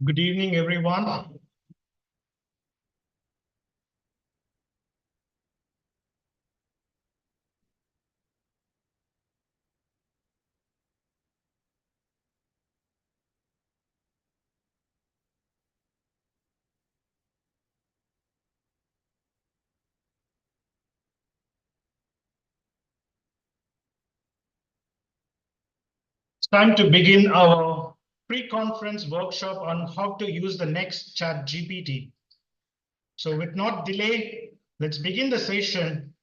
Good evening, everyone. It's time to begin our pre-conference workshop on how to use the next Chat GPT. So with not delay, let's begin the session.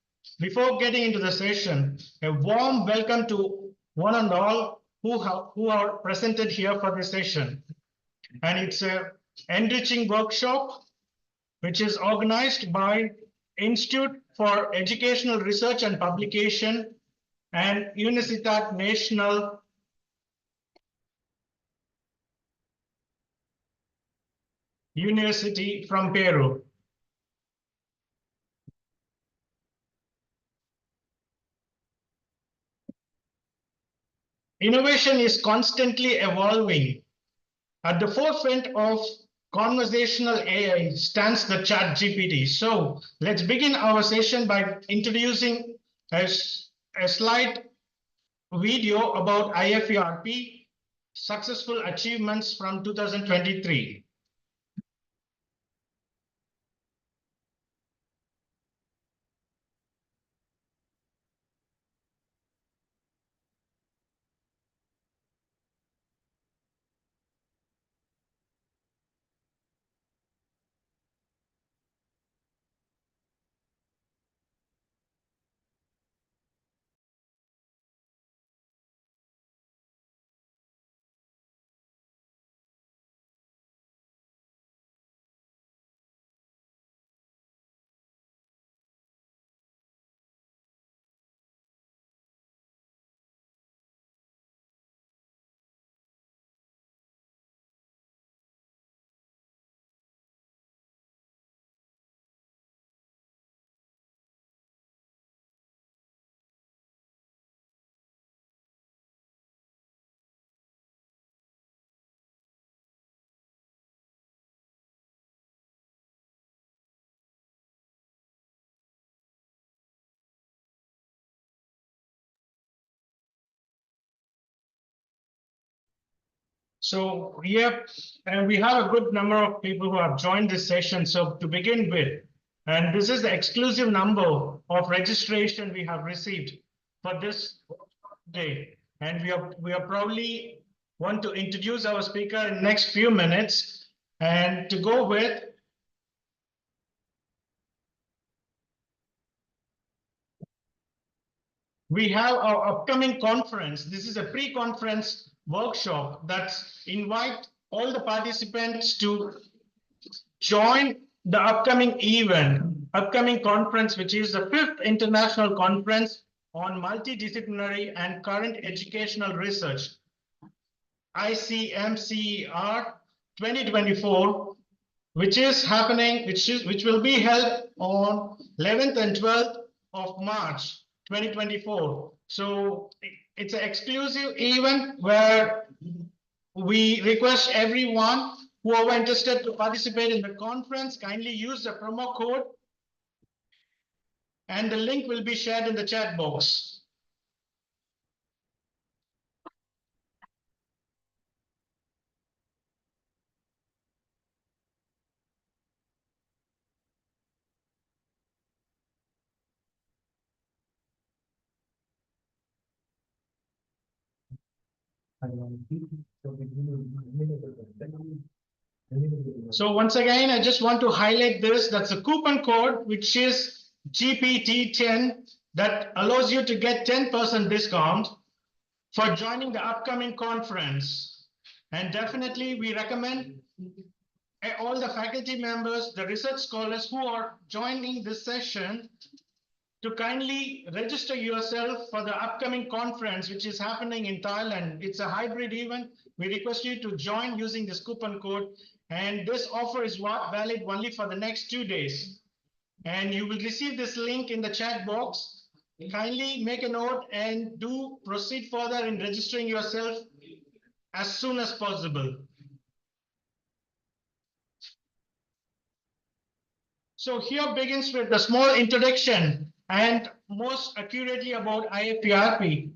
Before getting into the session, a warm welcome to one and all who are presented here for the session. And it's a enriching workshop, which is organized by Institute for Educational Research and Publication and Universitat Nacional University from Peru. Innovation is constantly evolving. At the forefront of conversational AI stands the Chat GPT. So let's begin our session by introducing a slide video about IFERP successful achievements from 2023. So yep, and we have a good number of people who have joined this session. So to begin with, and this is the exclusive number of registration we have received for this day. And we are probably want to introduce our speaker in the next few minutes. And to go with, we have our upcoming conference. This is a pre-conference workshop that invite all the participants to join the upcoming conference, which is the 5th International Conference on Multidisciplinary and Current Educational Research, ICMCER 2024, which will be held on 11th and 12th of March 2024. So it's an exclusive event where we request everyone who are interested to participate in the conference, kindly use the promo code, and the link will be shared in the chat box. So once again, I just want to highlight this. That's a coupon code, which is GPT10, that allows you to get 10% discount for joining the upcoming conference. And definitely we recommend all the faculty members, the research scholars who are joining this session to kindly register yourself for the upcoming conference, which is happening in Thailand. It's a hybrid event. We request you to join using this coupon code. And this offer is valid only for the next 2 days. And you will receive this link in the chat box. Kindly make a note and do proceed further in registering yourself as soon as possible. So here begins with the small introduction and most accurately about IFERP.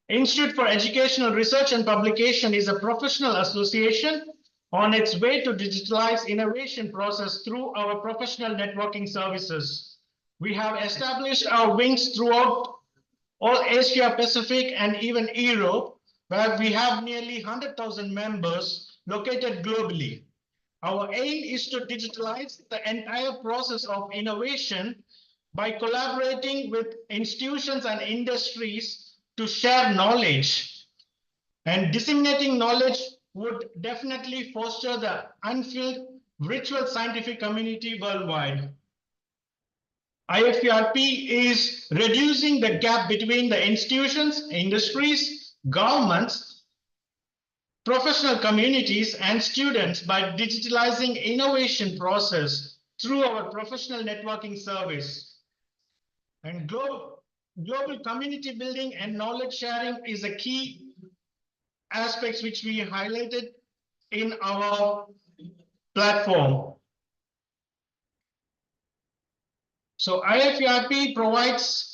Institute for Educational Research and Publication is a professional association on its way to digitalize innovation process through our professional networking services. We have established our wings throughout all Asia Pacific and even Europe, where we have nearly 100,000 members located globally. Our aim is to digitalize the entire process of innovation by collaborating with institutions and industries to share knowledge. And disseminating knowledge would definitely foster the unfilled virtual scientific community worldwide. IFERP is reducing the gap between the institutions, industries, governments, professional communities, and students by digitalizing innovation process through our professional networking service. And global community building and knowledge sharing is a key aspects which we highlighted in our platform. So IFERP provides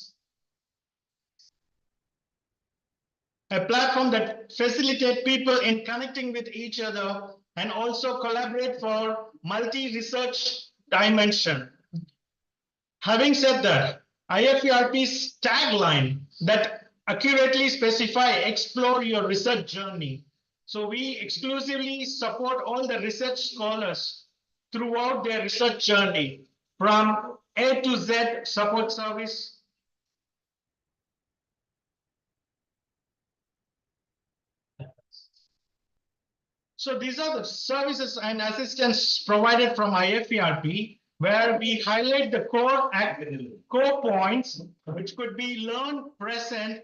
a platform that facilitates people in connecting with each other and also collaborate for multi-research dimension. Having said that, IFERP's tagline that accurately specify explore your research journey. So we exclusively support all the research scholars throughout their research journey from A to Z support service. So these are the services and assistance provided from IFERP, where we highlight the core points, which could be learn, present,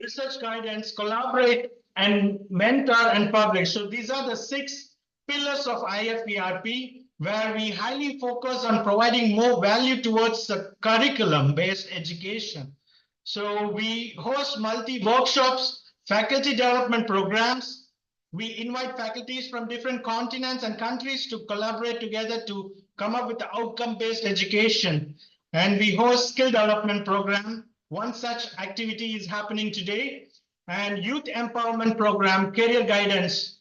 research guidance, collaborate, and mentor and publish. So these are the 6 pillars of IFERP, where we highly focus on providing more value towards the curriculum-based education. So we host multi-workshops, faculty development programs. We invite faculties from different continents and countries to collaborate together to come up with the outcome-based education. And we host skill development program. One such activity is happening today, and youth empowerment program, career guidance.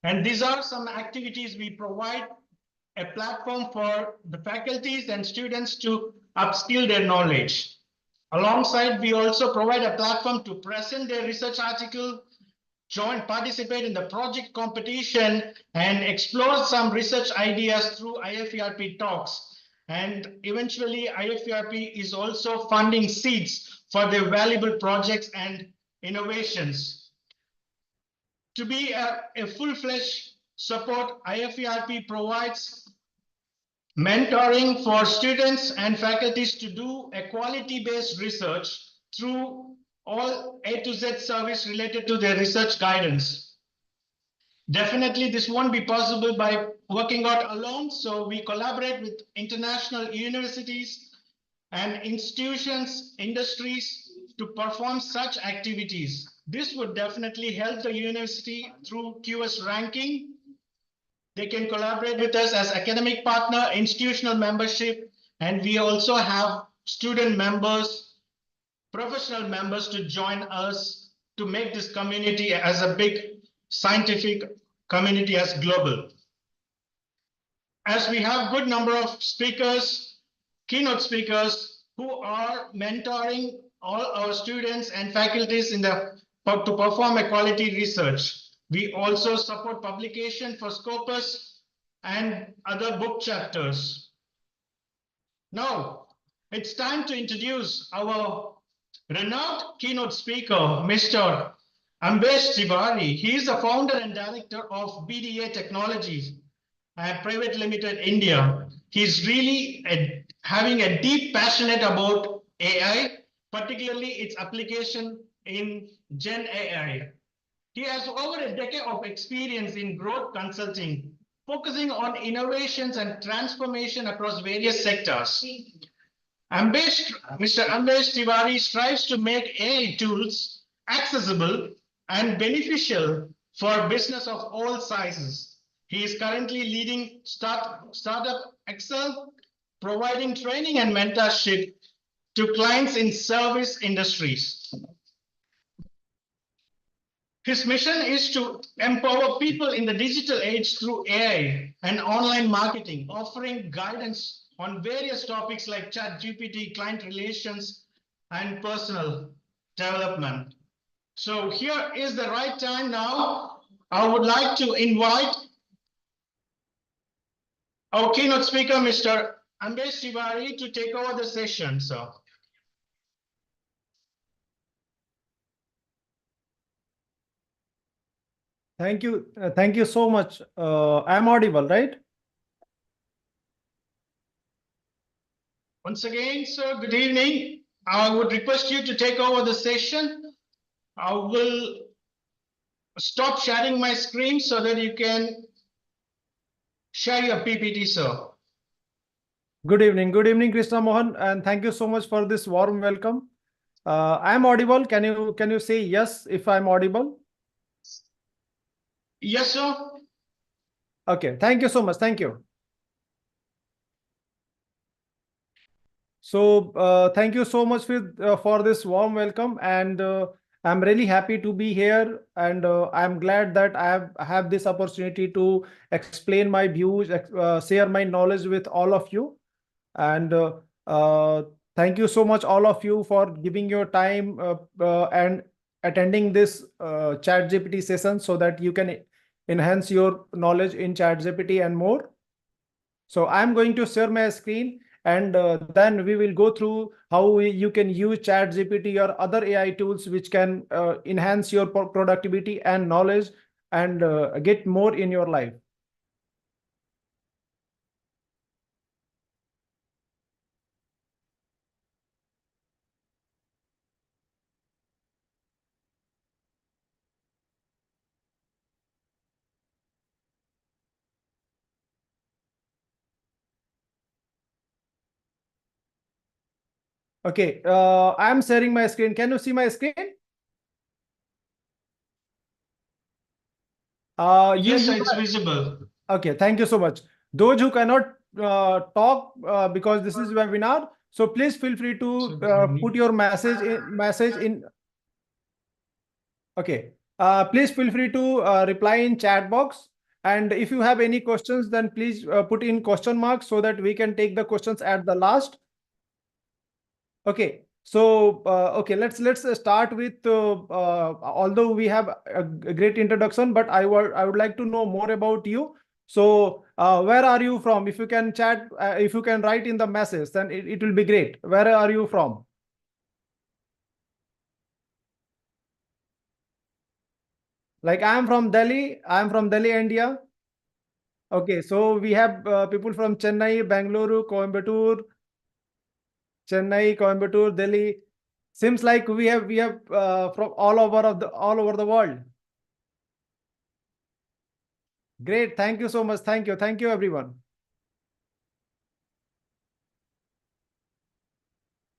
And these are some activities we provide a platform for the faculties and students to upskill their knowledge. Alongside, we also provide a platform to present their research article, participate in the project competition, and explore some research ideas through IFERP talks. And eventually, IFERP is also funding seeds for their valuable projects and innovations. To be a full-fledged support, IFERP provides mentoring for students and faculties to do a quality-based research through all A to Z service related to their research guidance. Definitely, this won't be possible by working out alone. So we collaborate with international universities and institutions, industries to perform such activities. This would definitely help the university through QS ranking. They can collaborate with us as academic partner, institutional membership, and we also have student members, professional members to join us to make this community as a big scientific community as global. As we have good number of speakers, keynote speakers who are mentoring all our students and faculties to perform a quality research. We also support publication for Scopus and other book chapters. Now, it's time to introduce our renowned keynote speaker, Mr. Ambesh Tiwari. He is the founder and director of BDA Technologies Private Limited India. He's really having a deep passionate about AI, particularly its application in Gen AI. He has over a decade of experience in growth consulting, focusing on innovations and transformation across various sectors. Mr. Ambesh Tiwari strives to make AI tools accessible and beneficial for business of all sizes. He is currently leading startup Excel providing training and mentorship to clients in service industries. His mission is to empower people in the digital age through AI and online marketing, offering guidance on various topics like Chat GPT, client relations, and personal development. So here is the right time now. I would like to invite our keynote speaker, Mr. Ambesh Tiwari, to take over the session. So, thank you. Thank you so much. I'm audible, right? once again, sir, good evening. I would request you to take over the session. I will stop sharing my screen so that you can share your PPT, sir. Good evening, Krishna Mohan, and thank you so much for this warm welcome. I'm audible. Can you say yes if I'm audible? Yes, sir. Okay. Thank you so much. Thank you. So thank you so much for this warm welcome, and I'm really happy to be here, and I'm glad that I have this opportunity to explain my views, share my knowledge with all of you, and uh, thank you so much all of you for giving your time and attending this Chat GPT session so that you can enhance your knowledge in Chat GPT and more. So I'm going to share my screen, and then we will go through how you can use ChatGPT or other AI tools which can enhance your productivity and knowledge and get more in your life. Okay, I'm sharing my screen. Can you see my screen? Yes, sir, it's visible. Okay, thank you so much. Those who cannot talk because this is webinar, so please feel free to put your message in. Okay, please feel free to reply in chat box. And if you have any questions, then please put in question marks so that we can take the questions at the last. Okay, so okay, let's start with. Although we have a great introduction, but I would like to know more about you. So where are you from? If you can chat, if you can write in the message, then it will be great. Where are you from? Like I'm from Delhi. I'm from Delhi, India. Okay, so we have people from Chennai, Bangalore, Coimbatore, Delhi. Seems like we have from all over the world. Great, thank you so much. Thank you, everyone.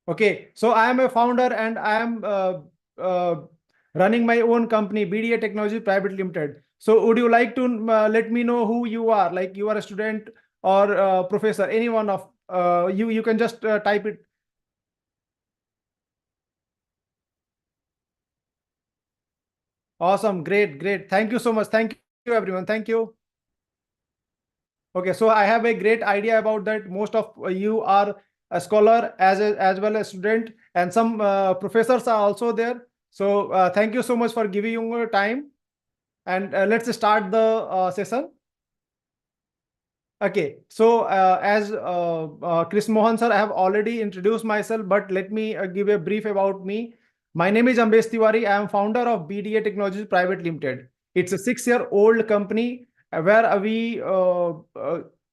Okay, so I am a founder and I am uh, running my own company, BDA Technology Private Limited. So would you like to let me know who you are? Like you are a student or professor, any one of you. You can just type it. Awesome, great. Thank you so much. Thank you, everyone. Thank you. Okay, so I have a great idea about that. Most of you are a scholar as well as student, and some professors are also there. So thank you so much for giving your time, and let's start the session. Okay, so as Chris Mohan sir, I have already introduced myself, but let me give a brief about me. My name is Ambesh Tiwari. I am founder of BDA Technologies Private Limited. It's a 6-year-old company where we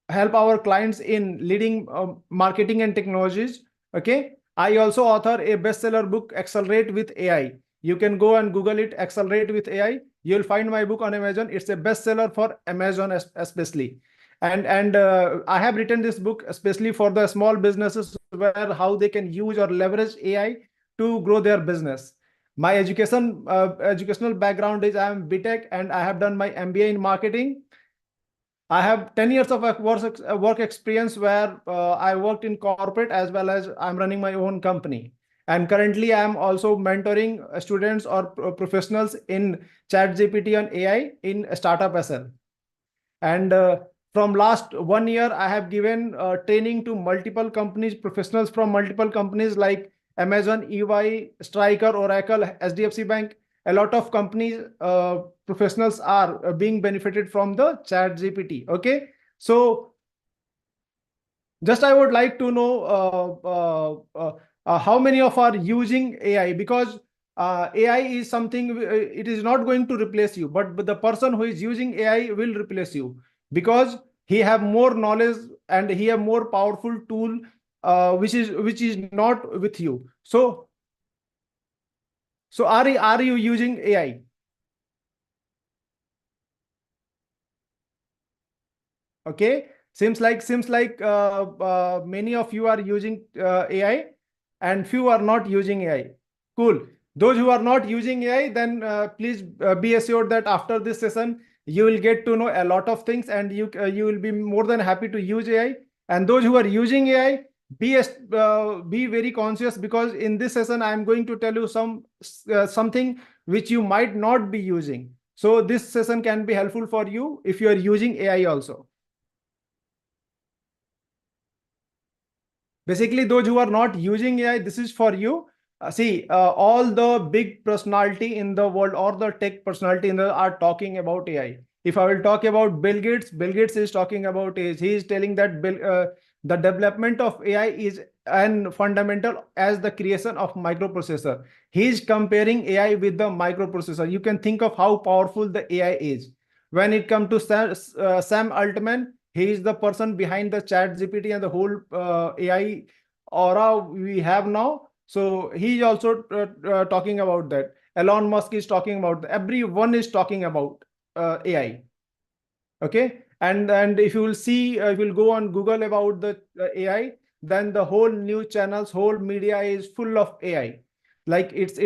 help our clients in leading marketing and technologies. Okay, I also author a bestseller book, Accelerate with AI. You can go and Google it, Accelerate with AI. You'll find my book on Amazon. It's a bestseller for Amazon especially. And I have written this book especially for the small businesses where how they can use or leverage AI to grow their business. My educational background is I am BTech and I have done my MBA in marketing. I have 10 years of work experience where I worked in corporate as well as I'm running my own company. And currently, I'm also mentoring students or professionals in ChatGPT and AI in Startup SL. And from last 1 year, I have given training to multiple companies, professionals from multiple companies like Amazon, EY, Striker, Oracle, HDFC Bank. A lot of companies, professionals are being benefited from the Chat GPT. Okay, so just I would like to know how many of are using AI, because AI is something, it is not going to replace you, but the person who is using AI will replace you, because he have more knowledge and he have more powerful tool, which is not with you. So are you using AI? Okay, seems like many of you are using AI and few are not using AI. Cool. Those who are not using AI, then please be assured that after this session you will get to know a lot of things, and you will be more than happy to use AI. And those who are using AI, be very conscious, because in this session I am going to tell you something which you might not be using. So this session can be helpful for you if you are using AI also. Basically, those who are not using AI, this is for you. See, all the big personality in the world or the tech personality in the are talking about AI. If I will talk about Bill Gates, Bill Gates is talking about AI. He is telling that the development of AI is an fundamental as the creation of microprocessor. He is comparing AI with the microprocessor. You can think of how powerful the AI is. When it comes to Sam Altman, he is the person behind the Chat GPT and the whole AI aura we have now. So he is also talking about that. Elon Musk is talking about that. Everyone is talking about AI. Okay, and if you will see, if you will go on Google about the AI, then the whole news channels, whole media is full of AI. Like it's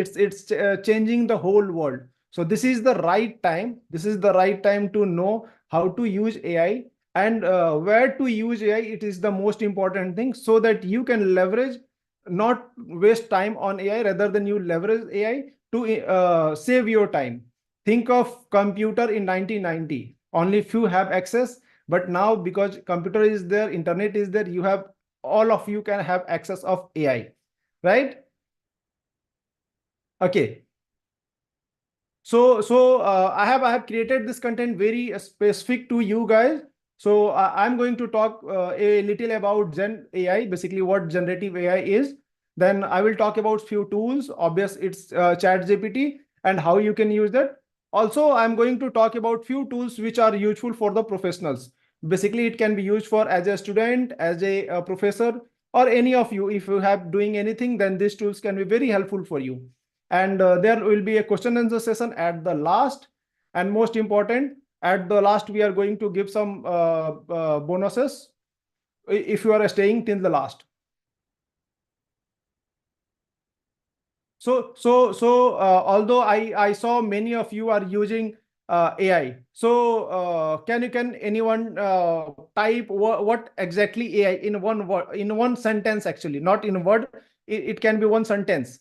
changing the whole world. So this is the right time. This is the right time to know how to use AI and where to use AI. It is the most important thing, so that you can leverage, not waste time on AI, rather than you leverage AI to save your time. Think of computer in 1990. Only few have access, but now because computer is there, internet is there, you have, all of you can have access of AI, right? Okay. So I have created this content very specific to you guys. So I'm going to talk a little about Gen AI, basically what generative AI is. Then I will talk about few tools. Obvious, it's Chat GPT and how you can use that. Also, I'm going to talk about few tools which are useful for the professionals. Basically, it can be used for as a student, as a professor, or any of you. If you have doing anything, then these tools can be very helpful for you. And there will be a question and answer session at the last. And most important, at the last, we are going to give some bonuses if you are staying till the last. So although I saw many of you are using AI, so can anyone type what exactly AI in one word, in one sentence, actually, not in a word, it can be one sentence.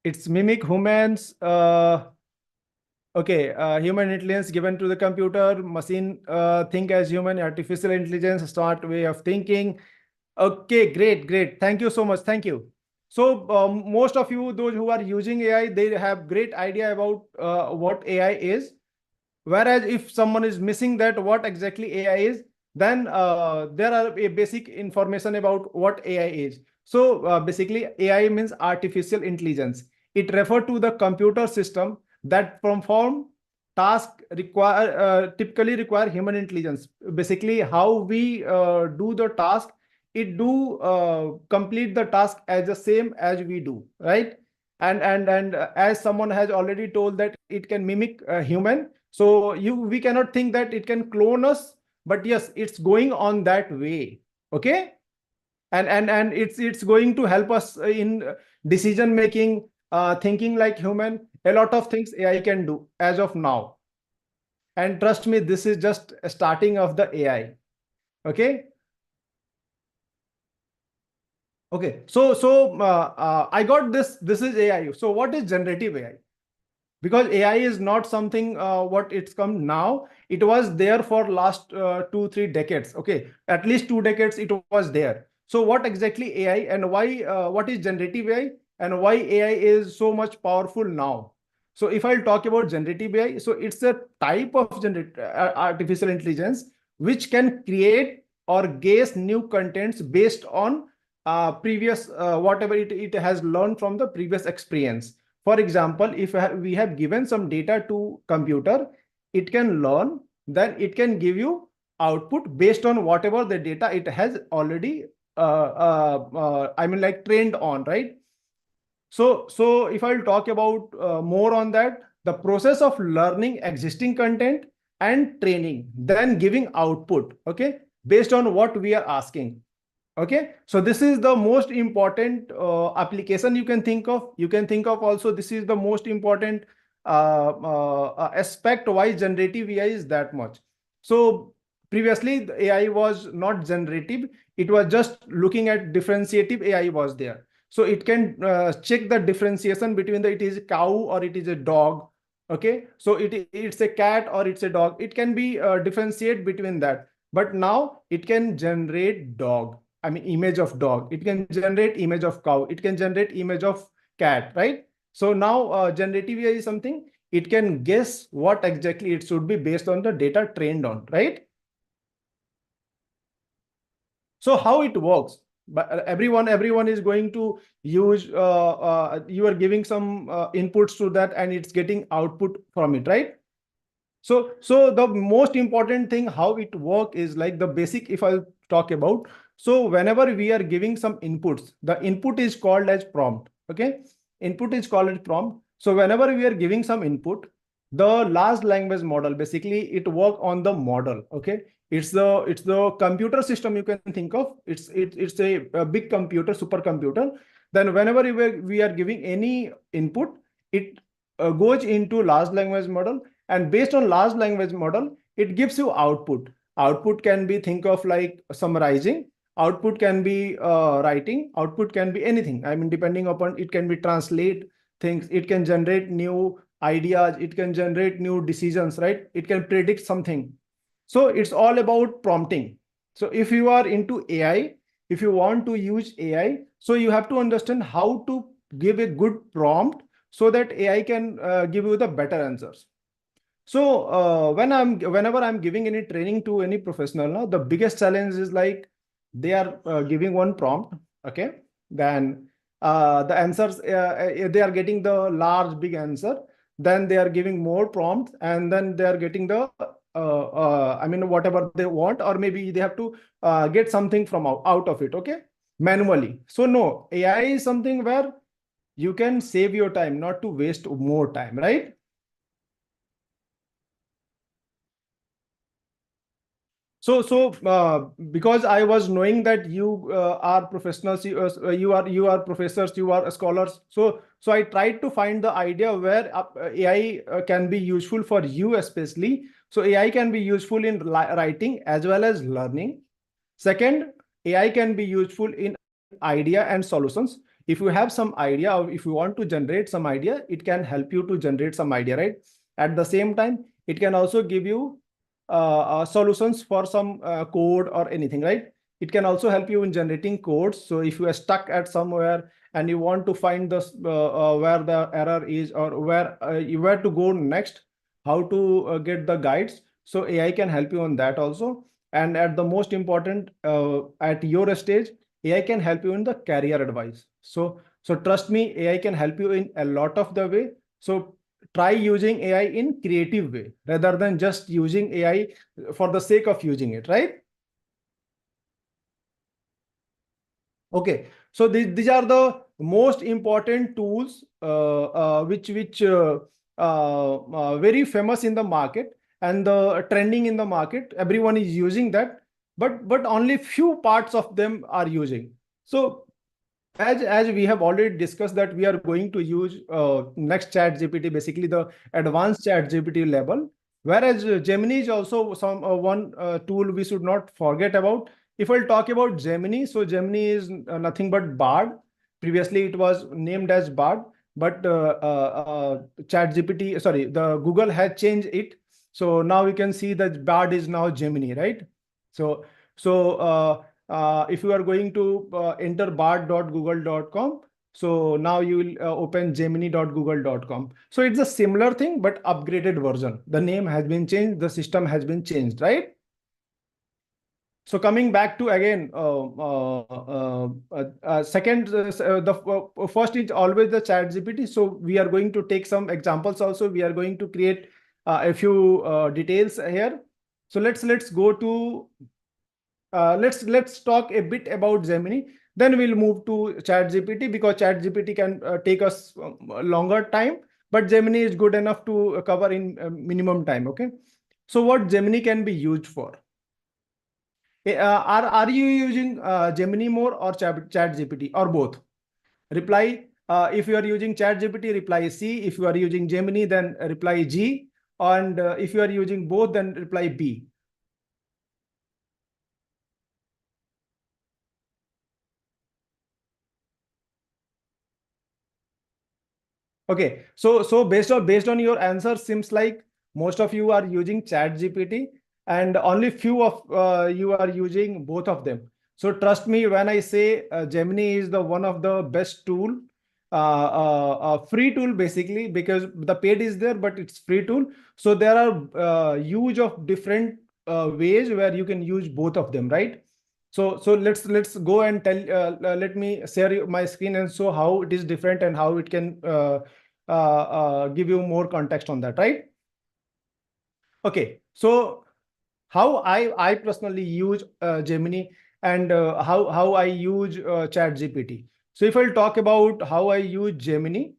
It's mimic humans. Okay, human intelligence given to the computer, machine think as human, artificial intelligence, smart way of thinking. Okay, great. Thank you so much. Thank you. So most of you, those who are using AI, they have great idea about what AI is. Whereas if someone is missing that what exactly AI is, then there are a basic information about what AI is. So basically, AI means artificial intelligence. It refers to the computer system that perform task typically require human intelligence. Basically, how we do the task, it do complete the task as the same as we do, right? And as someone has already told that it can mimic a human, so we cannot think that it can clone us, but yes, it's going on that way. Okay. and it's going to help us in decision making, thinking like human. A lot of things AI can do as of now. And trust me, this is just a starting of the AI. Okay. Okay. I got this. This is AI. So what is generative AI? Because AI is not something what it's come now. It was there for last 2-3 decades. Okay, at least 2 decades it was there. So what exactly AI and why? What is generative AI and why AI is so much powerful now? So if I'll talk about generative AI, so it's a type of artificial intelligence which can create or guess new contents based on previous whatever it has learned from the previous experience. For example, if we have given some data to computer, it can learn, then it can give you output based on whatever the data it has already, I mean, like trained on, right? So if I'll talk about more on that, the process of learning existing content and training, then giving output, okay, based on what we are asking. Okay, so this is the most important application you can think of. You can think of also this is the most important aspect why generative AI is that much. So previously the AI was not generative. It was just looking at differentiative AI was there. So it can check the differentiation between the it is a cow or it is a dog. Okay, so it's a cat or it's a dog. It can be differentiate between that. But now it can generate dog, I mean, image of dog. It can generate image of cow. It can generate image of cat, right? So now generative AI is something it can guess what exactly it should be based on the data trained on, right? So how it works? But everyone is going to use. You are giving some inputs to that, and it's getting output from it, right? So the most important thing how it work is like the basic. If I'll talk about, so whenever we are giving some inputs, the input is called as prompt. Okay, input is called as prompt. So whenever we are giving some input, the large language model basically it work on the model. Okay, it's the computer system you can think of. It's a big computer, supercomputer. Then whenever we are giving any input, it goes into large language model, and based on large language model it gives you output. Output can be think of like summarizing, output can be writing, output can be anything. I mean, depending upon it can be translate things, it can generate new ideas, it can generate new decisions, right? It can predict something. So it's all about prompting. So if you are into AI, if you want to use AI, so you have to understand how to give a good prompt so that AI can give you the better answers. So whenever I'm giving any training to any professional now, the biggest challenge is like they are giving one prompt, okay, then the answers they are getting the large big answer, then they are giving more prompts, and then they are getting the I mean whatever they want, or maybe they have to get something from out of it, okay, manually. So no, AI is something where you can save your time, not to waste more time, right? So because I was knowing that you are professionals, you are professors, you are scholars. So I tried to find the idea where AI can be useful for you especially. So AI can be useful in writing as well as learning. Second, AI can be useful in idea and solutions. If you have some idea, or if you want to generate some idea, it can help you to generate some idea, right? At the same time, it can also give you solutions for some code or anything, right? It can also help you in generating codes. So if you are stuck at somewhere and you want to find this where the error is, or where to go next, how to get the guides. So AI can help you on that also. And at the most important, at your stage, AI can help you in the career advice. So trust me, AI can help you in a lot of the way. So try using AI in creative way rather than just using AI for the sake of using it, right? Okay, so these are the most important tools which very famous in the market and the trending in the market. Everyone is using that, but only few parts of them are using. So as we have already discussed that we are going to use next Chat GPT, basically the advanced Chat GPT level, whereas Gemini is also some one tool we should not forget about. If I'll talk about Gemini, so Gemini is nothing but Bard. Previously it was named as Bard, but Chat GPT, sorry, the Google has changed it. So now we can see that Bard is now Gemini, right? So if you are going to enter bard.google.com, so now you will open gemini.google.com. So it's a similar thing, but upgraded version. The name has been changed, the system has been changed, right? So coming back to again, second, the first is always the Chat GPT. So we are going to take some examples also. We are going to create a few details here. So let's go to let's talk a bit about Gemini. Then we'll move to Chat GPT because Chat GPT can take us longer time, but Gemini is good enough to cover in minimum time. Okay. So what Gemini can be used for? Are you using Gemini more or Chat GPT or both? Reply. If you are using Chat GPT, reply C. If you are using Gemini, then reply G. And if you are using both, then reply B. Okay, so based on your answer, seems like most of you are using Chat GPT, and only few of you are using both of them. So trust me when I say Gemini is the one of the best tool, free tool basically, because the paid is there, but it's free tool. So there are huge of different ways where you can use both of them, right? So let's go and tell. Let me share my screen and show how it is different and how it can give you more context on that, right? Okay, so how I personally use Gemini and how I use Chat GPT. So if I'll talk about how I use Gemini,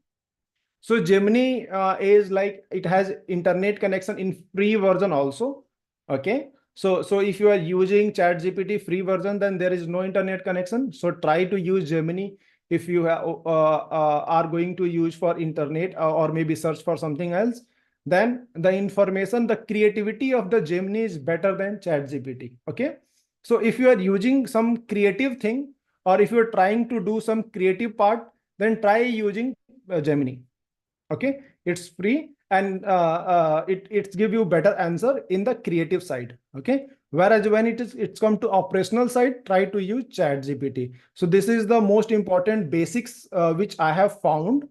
so Gemini is like it has internet connection in free version also. Okay. So if you are using Chat GPT free version, then there is no internet connection. So try to use Gemini if you are going to use for internet or maybe search for something else. Then the information, the creativity of the Gemini is better than Chat GPT. Okay. So if you are using some creative thing or if you're trying to do some creative part, then try using Gemini. Okay, it's free and it's give you better answer in the creative side. Okay, whereas when it's come to operational side, try to use Chat GPT. So this is the most important basics which I have found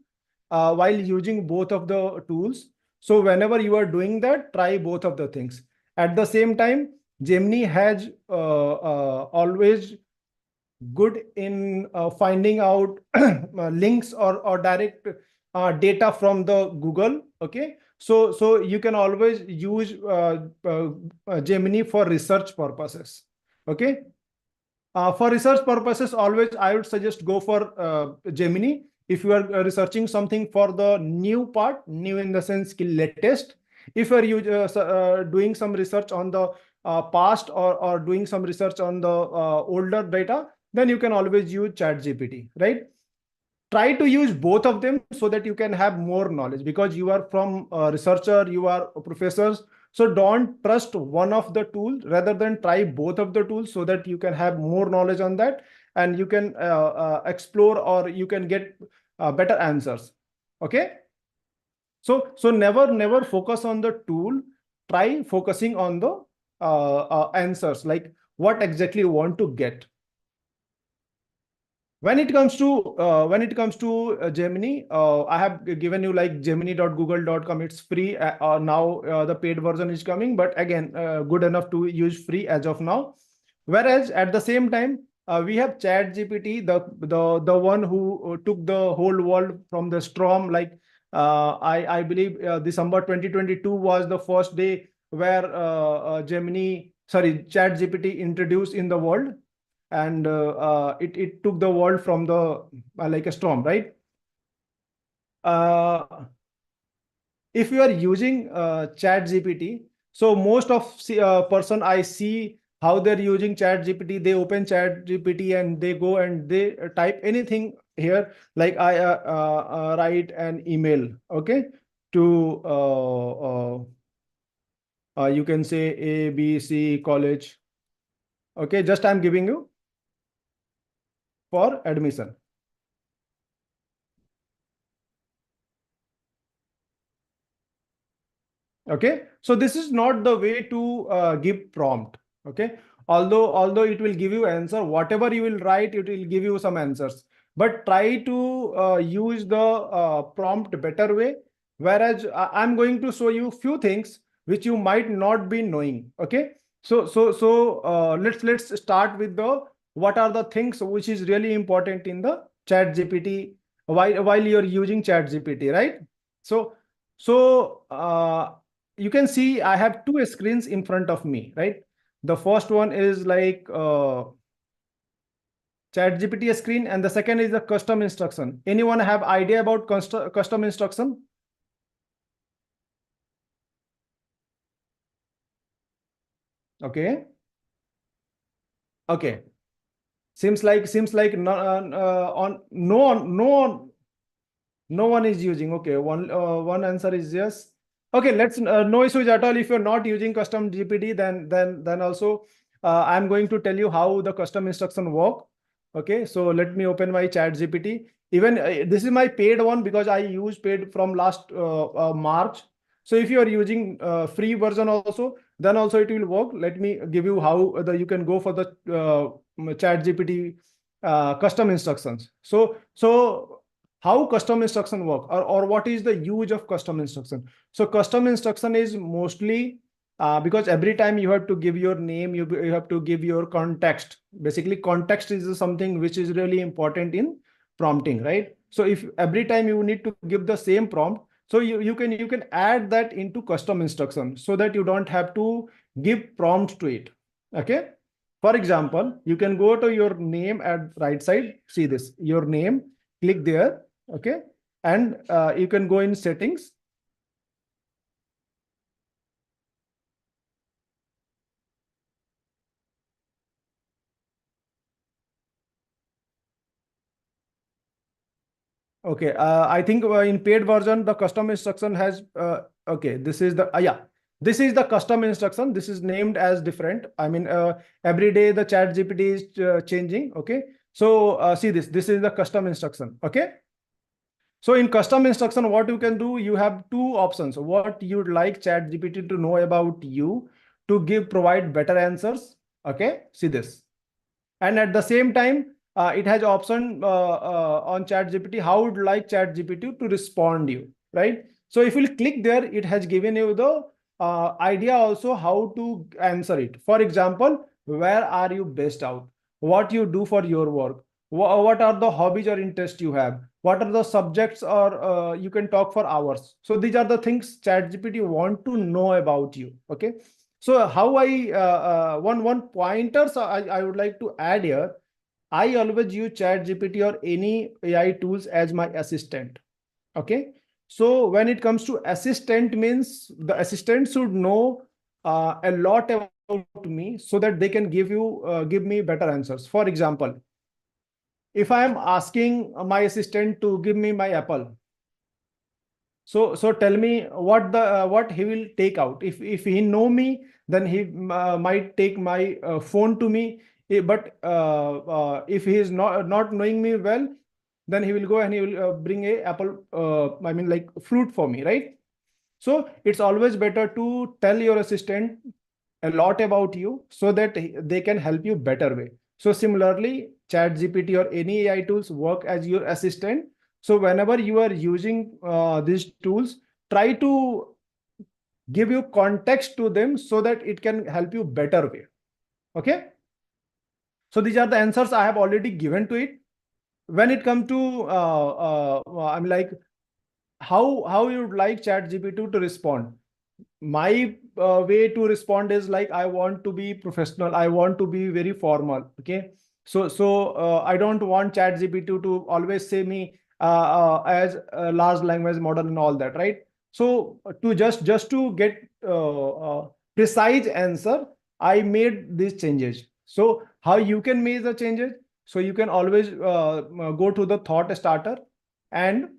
while using both of the tools. So whenever you are doing that, try both of the things at the same time. Gemini has always good in finding out links or direct data from the Google. Okay, so you can always use Gemini for research purposes. Okay, for research purposes, always I would suggest go for Gemini. If you are researching something for the new part, new in the sense latest. If you are doing some research on the past or doing some research on the older data, then you can always use Chat GPT, right? Try to use both of them so that you can have more knowledge, because you are from researcher, you are professors. So don't trust one of the tools, rather than try both of the tools so that you can have more knowledge on that and you can explore or you can get better answers. Okay. So never focus on the tool. Try focusing on the answers, like what exactly you want to get. When it comes to Gemini, I have given you like gemini.google.com. It's free. Now the paid version is coming, but again, good enough to use free as of now. Whereas at the same time, we have Chat GPT, the one who took the whole world from the storm. Like I believe December 2022 was the first day where Chat GPT introduced in the world, and it took the world from the like a storm, right? uh, if you are using Chat GPT, so most of person I see how they're using Chat GPT. They open Chat GPT and they go and they type anything here, like I write an email, okay, to you can say ABC college. Okay, just I'm giving you for admission. Okay, so this is not the way to give prompt. Okay, although it will give you answer, whatever you will write, it will give you some answers. But try to use the prompt better way. Whereas I'm going to show you few things which you might not be knowing. Okay, so let's start with the what are the things which is really important in the Chat GPT while you're using Chat GPT, right? So you can see I have two screens in front of me, right? The first one is like Chat GPT screen, and the second is the custom instruction. Anyone have idea about custom instruction? Okay. Okay. Seems like no one is using. Okay, one answer is yes. Okay, let's no issues at all. If you're not using custom GPT, then also I'm going to tell you how the custom instruction work. Okay, so let me open my Chat GPT. Even this is my paid one because I use paid from last March. So if you are using free version also, then also it will work. Let me give you how you can go for the Chat GPT custom instructions. So how custom instruction work, or what is the use of custom instruction? So custom instruction is mostly because every time you have to give your name, you have to give your context. Basically, context is something which is really important in prompting, right? So if every time you need to give the same prompt, so you can add that into custom instruction so that you don't have to give prompt to it. Okay. For example, you can go to your name at right side. See this, your name, click there. Okay, and you can go in settings. Okay, I think in paid version the custom instruction has okay, this is the yeah, this is the custom instruction. This is named as different. I mean, every day the Chat GPT is changing. Okay, so see this is the custom instruction. Okay. So in custom instruction, what you can do, you have two options. What you'd like Chat GPT to know about you to provide better answers. Okay, see this. And at the same time, it has option on Chat GPT how would like Chat GPT to respond you, right? So if you click there, it has given you the idea also how to answer it. For example, where are you based out? What you do for your work? What are the hobbies or interests you have? What are the subjects, or you can talk for hours. So these are the things Chat GPT want to know about you. Okay. So how I one pointers I would like to add here. I always use Chat GPT or any AI tools as my assistant. Okay. So when it comes to assistant, means the assistant should know a lot about me so that they can give me better answers. For example, if I am asking my assistant to give me my apple, so tell me what he will take out. If he know me, then he might take my phone to me. But if he is not knowing me well, then he will go and he will bring a apple. I mean, like fruit for me, right? So it's always better to tell your assistant a lot about you so that they can help you better way. So similarly, Chat GPT or any AI tools work as your assistant. So whenever you are using these tools, try to give you context to them so that it can help you better way. Okay. So these are the answers I have already given to it. When it comes to I'm like how you would like Chat GPT to respond. My way to respond is like I want to be professional, I want to be very formal. Okay, so I don't want Chat GPT to always say me as a large language model and all that, right? So to just to get precise answer, I made these changes. So how you can make the changes? So you can always go to the thought starter, and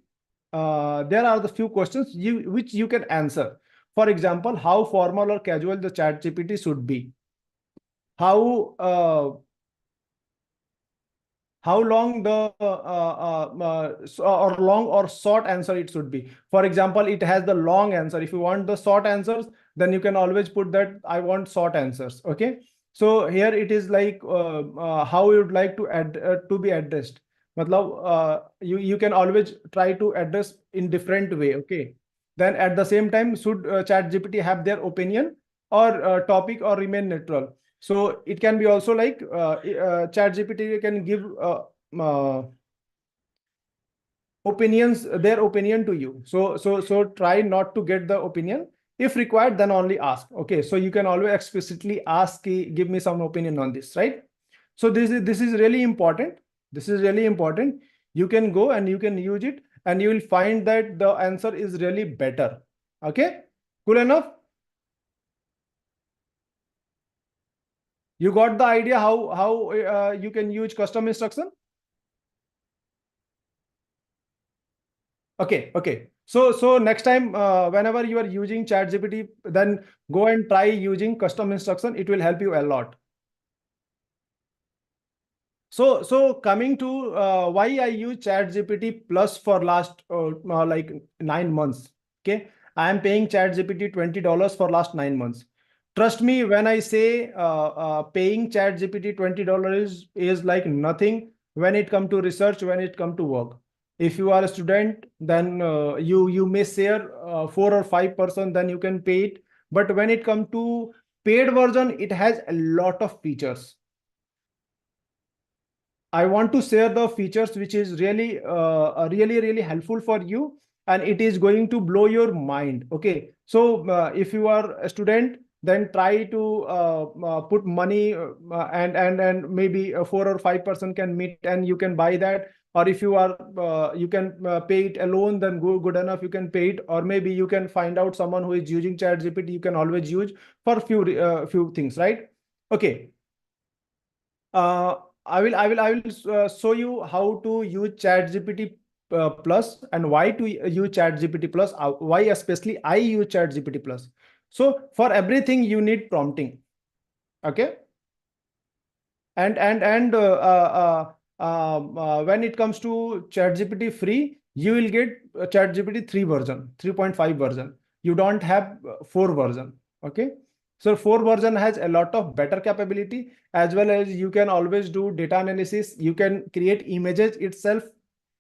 there are the few questions which you can answer. For example, how formal or casual the chat GPT should be. How long the or long or short answer it should be. For example, it has the long answer. If you want the short answers, then you can always put that I want short answers. Okay. So here it is like how you would like to add to be addressed. Matlab, you can always try to address in different way. Okay. Then at the same time, should chat GPT have their opinion or topic or remain neutral? So it can be also like ChatGPT can give opinions, their opinion to you. So try not to get the opinion. If required, then only ask. Okay, so you can always explicitly ask, give me some opinion on this, right? So this is really important. This is really important. You can go and you can use it, and you will find that the answer is really better. Okay, cool enough. You got the idea how you can use custom instruction? Okay. So next time, whenever you are using ChatGPT, then go and try using custom instruction. It will help you a lot. So coming to why I use ChatGPT Plus for last like 9 months. Okay, I am paying ChatGPT $20 for last 9 months. Trust me when I say paying ChatGPT $20 is like nothing when it come to research, when it come to work. If you are a student, then you may share 4 or 5%, then you can pay it. But when it come to paid version, it has a lot of features. I want to share the features which is really helpful for you, and it is going to blow your mind. Okay, so if you are a student, then try to put money, and maybe 4 or 5% can meet, and you can buy that. Or if you are you can pay it alone, then good enough. You can pay it, or maybe you can find out someone who is using ChatGPT. You can always use for few things, right? Okay. Uh, I will show you how to use ChatGPT Plus, and why to use ChatGPT Plus. Why especially I use ChatGPT Plus. So for everything you need prompting. Okay. And when it comes to ChatGPT free, you will get ChatGPT 3 version, 3.5 version. You don't have 4 version. Okay. So 4 version has a lot of better capability, as well as you can always do data analysis. You can create images itself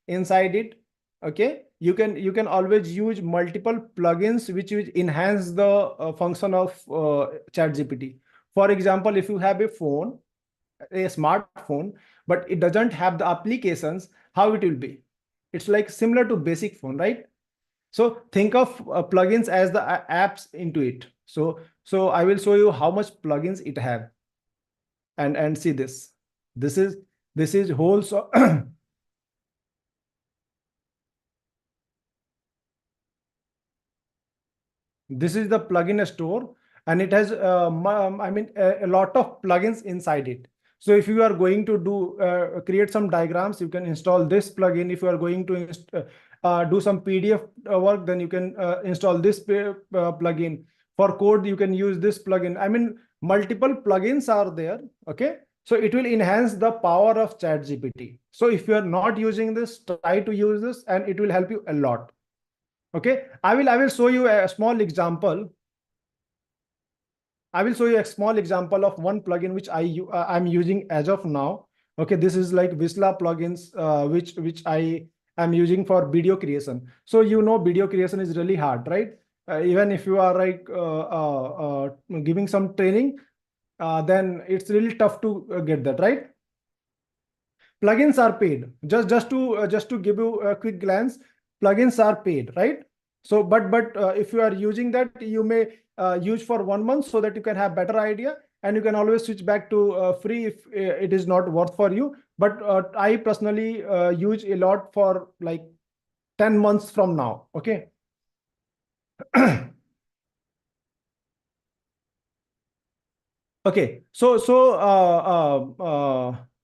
inside it. Okay. You can always use multiple plugins which enhance the function of ChatGPT. For example, if you have a smartphone, but it doesn't have the applications, how it will be? It's like similar to basic phone, right? So think of plugins as the apps into it. So I will show you how much plugins it have, and see this. This is whole. So this is the plugin store, and it has I mean a lot of plugins inside it. So if you are going to do create some diagrams, you can install this plugin. If you are going to do some PDF work, then you can install this plugin. For code, you can use this plugin. I mean, multiple plugins are there. Okay, so it will enhance the power of ChatGPT. So if you are not using this, try to use this, and it will help you a lot. Okay, I will show you a small example. I will show you a small example of one plugin which I'm using as of now. Okay, this is like Visla plugins, which I am using for video creation. So video creation is really hard, right? Even if you are like giving some training, then it's really tough to get that, right? Plugins are paid. Just to give you a quick glance, plugins are paid, right? So but if you are using that, you may use for 1 month so that you can have better idea, and you can always switch back to free if it is not worth for you. But I personally use a lot for like 10 months from now. Okay. Okay,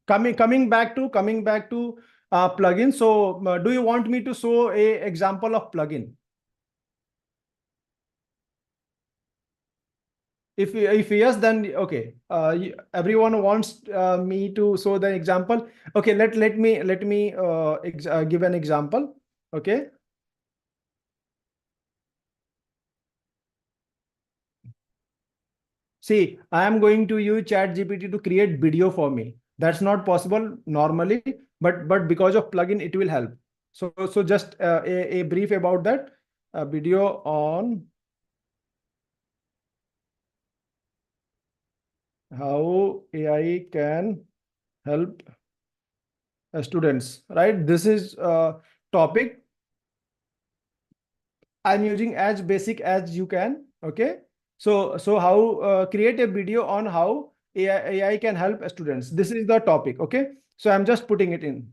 coming back to plugin. So do you want me to show a example of plugin? If yes, then okay. Everyone wants me to show the example. Okay, let me give an example. Okay. See, I am going to use Chat GPT to create video for me. That's not possible normally, but because of plugin, it will help. So just a brief about that. Video on how AI can help students. Right? This is topic I'm using as basic as you can. Okay. So how create a video on how AI can help students. This is the topic. Okay. So I'm just putting it in.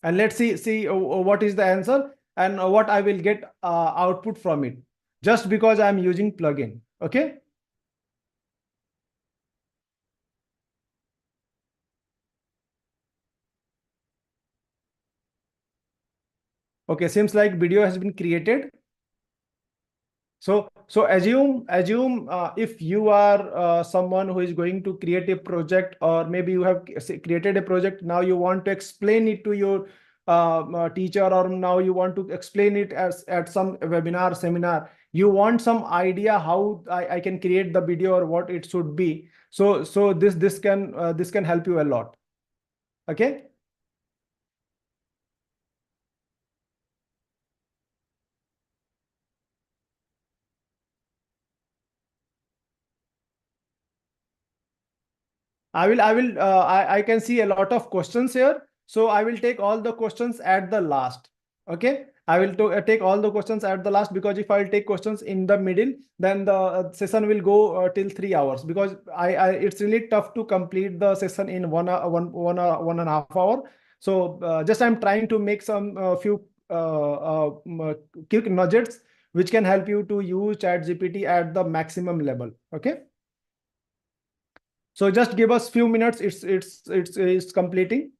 And let's see what is the answer and what I will get output from it, just because I'm using plugin. Okay. Okay. Seems like video has been created. So assume if you are someone who is going to create a project, or maybe you have created a project, now you want to explain it to your teacher, or now you want to explain it as at some webinar seminar. You want some idea how I can create the video or what it should be. So this can help you a lot. Okay. I can see a lot of questions here. So I will take all the questions at the last. Okay. I will take all the questions at the last, because if I'll take questions in the middle, then the session will go till 3 hours, because it's really tough to complete the session in 1.5 hour. So just I'm trying to make some few quick nuggets which can help you to use ChatGPT at the maximum level. Okay. So just give us few minutes. It's completing.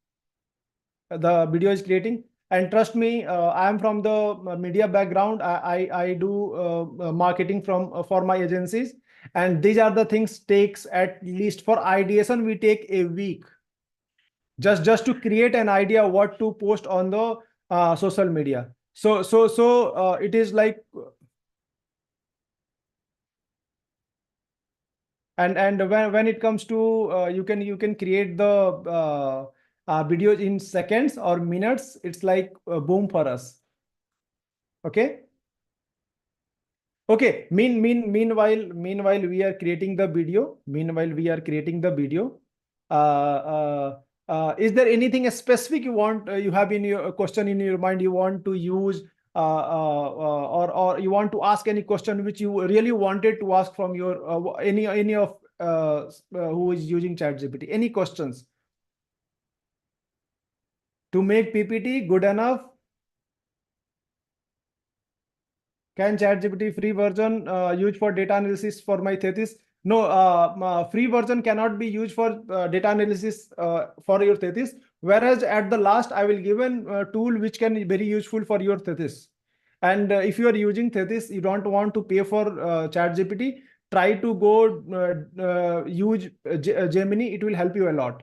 The video is creating, and trust me, I am from the media background. I do marketing from for my agencies, and these are the things takes at least for ideation we take a week, just to create an idea what to post on the social media. So it is like, and when it comes to you can create the videos in seconds or minutes. It's like boom for us. Okay. Okay. Meanwhile we are creating the video. Is there anything specific you want, you have in your question in your mind, you want to use, or you want to ask any question which you really wanted to ask from your any of who is using ChatGPT? Any questions to make PPT good enough? Can ChatGPT free version used for data analysis for my thesis? No, free version cannot be used for data analysis for your thesis. Whereas at the last, I will give a tool which can be very useful for your thesis. And if you are using thesis, you don't want to pay for ChatGPT, try to go use Gemini. It will help you a lot.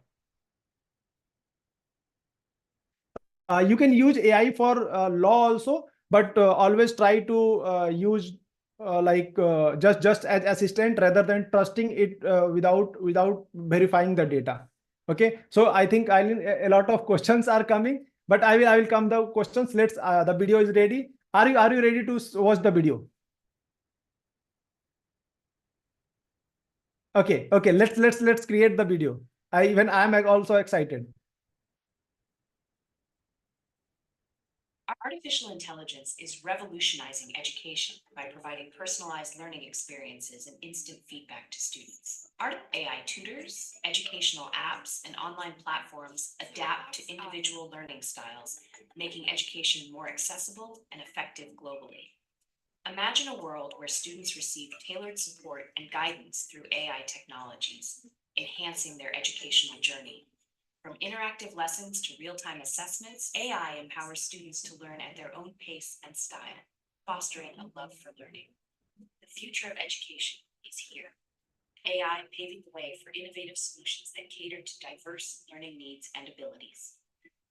You can use AI for law also, but always try to use just as assistant, rather than trusting it without verifying the data. Okay, so I think a lot of questions are coming, but I will come the questions. Let's the video is ready. Are you ready to watch the video? Okay, let's create the video. I'm also excited. Artificial intelligence is revolutionizing education by providing personalized learning experiences and instant feedback to students. AI tutors, educational apps, and online platforms adapt to individual learning styles, making education more accessible and effective globally. Imagine a world where students receive tailored support and guidance through AI technologies, enhancing their educational journey. From interactive lessons to real-time assessments, AI empowers students to learn at their own pace and style, fostering a love for learning. The future of education is here. AI paving the way for innovative solutions that cater to diverse learning needs and abilities.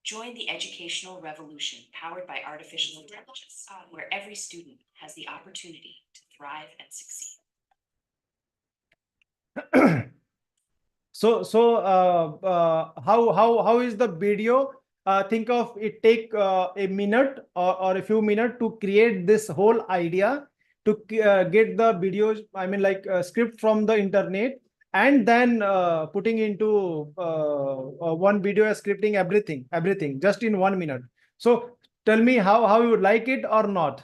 Join the educational revolution powered by artificial intelligence, where every student has the opportunity to thrive and succeed. How is the video? Think of it take a minute or a few minutes to create this whole idea, to get the videos, I mean like script from the internet, and then putting into one video, scripting everything just in 1 minute. So tell me how you would like it or not.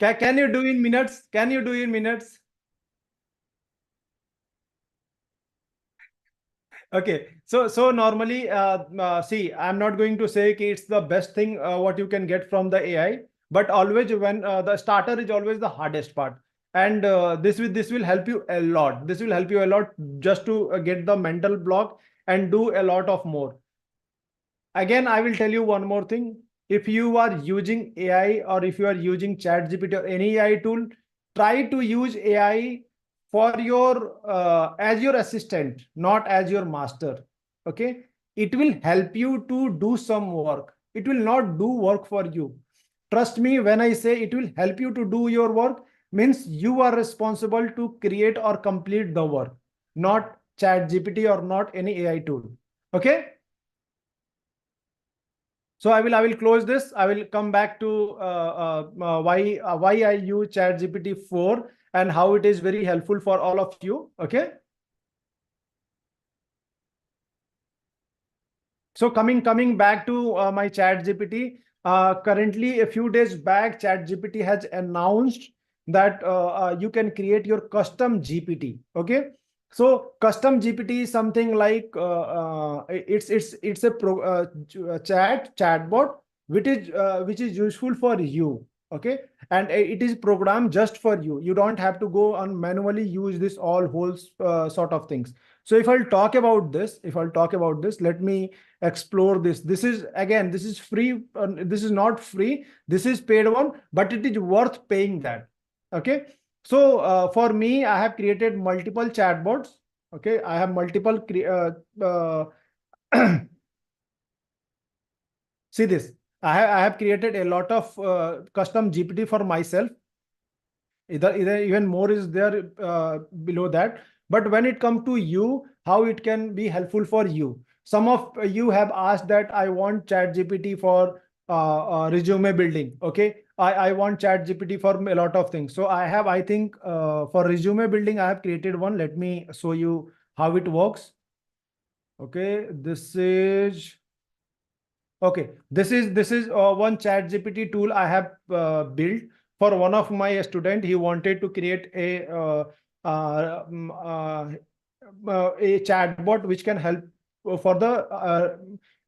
Can you do in minutes? Can you do in minutes? Okay, so normally, see, I'm not going to say it's the best thing what you can get from the AI, but always when the starter is always the hardest part, and this will help you a lot. This will help you a lot just to get the mental block and do a lot of more. Again, I will tell you one more thing. If you are using AI or if you are using ChatGPT or any AI tool, try to use AI for your as your assistant, not as your master. Okay, it will help you to do some work. It will not do work for you. Trust me when I say it will help you to do your work, means you are responsible to create or complete the work, not ChatGPT or not any AI tool. Okay. So I will close this. I will come back to why I use ChatGPT 4 and how it is very helpful for all of you. Okay. So coming back to my ChatGPT, currently a few days back, ChatGPT has announced that you can create your custom GPT. Okay. So custom GPT is something like it's a chatbot which is useful for you. Okay, and it is programmed just for you. You don't have to go and manually use this all whole sort of things. So if I'll talk about this, let me explore this. This is again, this is free. This is not free. This is paid one, but it is worth paying that. Okay. So for me, I have created multiple chatbots. Okay, I have multiple. See this. I have created a lot of custom GPT for myself. Either even more is there below that. But when it comes to you, how it can be helpful for you. Some of you have asked that I want ChatGPT for resume building. Okay, I want ChatGPT for a lot of things. So I think for resume building, I have created one. Let me show you how it works. Okay, this is one ChatGPT tool I have built for one of my student. He wanted to create a chatbot which can help for the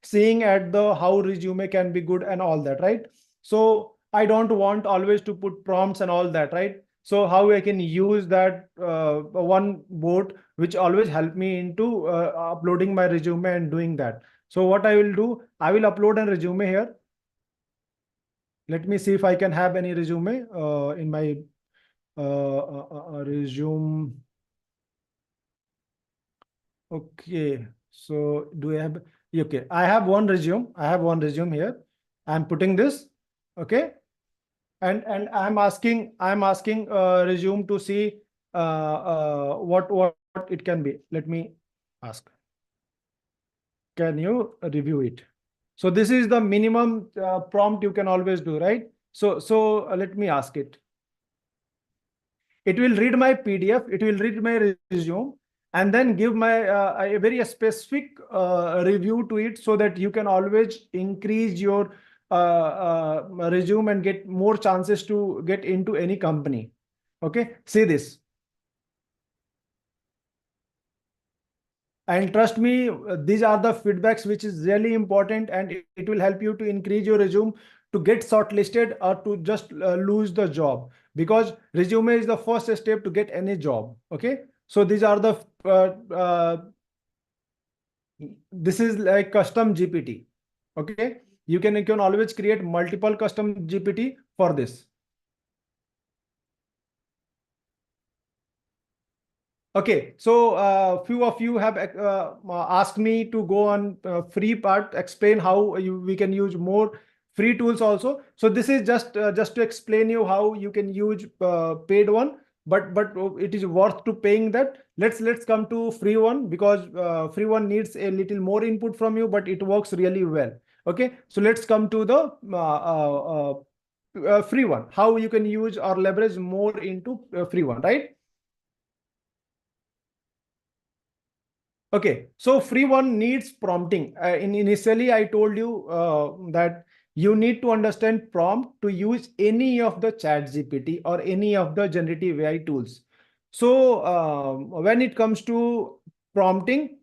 seeing at the how resume can be good and all that, right? So I don't want always to put prompts and all that, right? So how I can use that one bot which always help me into uploading my resume and doing that. So what I will do, I will upload a resume here. Let me see if I can have any resume in my resume. Okay, so do I have? Okay, I have one resume. I have one resume here. I'm putting this. Okay, and I'm asking resume to see what it can be. Let me ask. Can you review it? So this is the minimum prompt you can always do, right? So let me ask it. It will read my PDF, it will read my resume, and then give my a very specific review to it, so that you can always increase your resume and get more chances to get into any company. Okay, see this. And trust me, these are the feedbacks which is really important, and it will help you to increase your resume to get shortlisted or to just lose the job, because resume is the first step to get any job. Okay, so these are the this is like custom GPT. Okay, you can always create multiple custom GPT for this. Okay, so few of you have asked me to go on free part, explain how we can use more free tools also. So this is just to explain you how you can use paid one, but it is worth to paying that. Let's come to free one, because free one needs a little more input from you, but it works really well. Okay, so let's come to the free one, how you can use or leverage more into free one, right? Okay, so free one needs prompting. Initially, I told you that you need to understand prompt to use any of the Chat GPT or any of the generative AI tools. So when it comes to prompting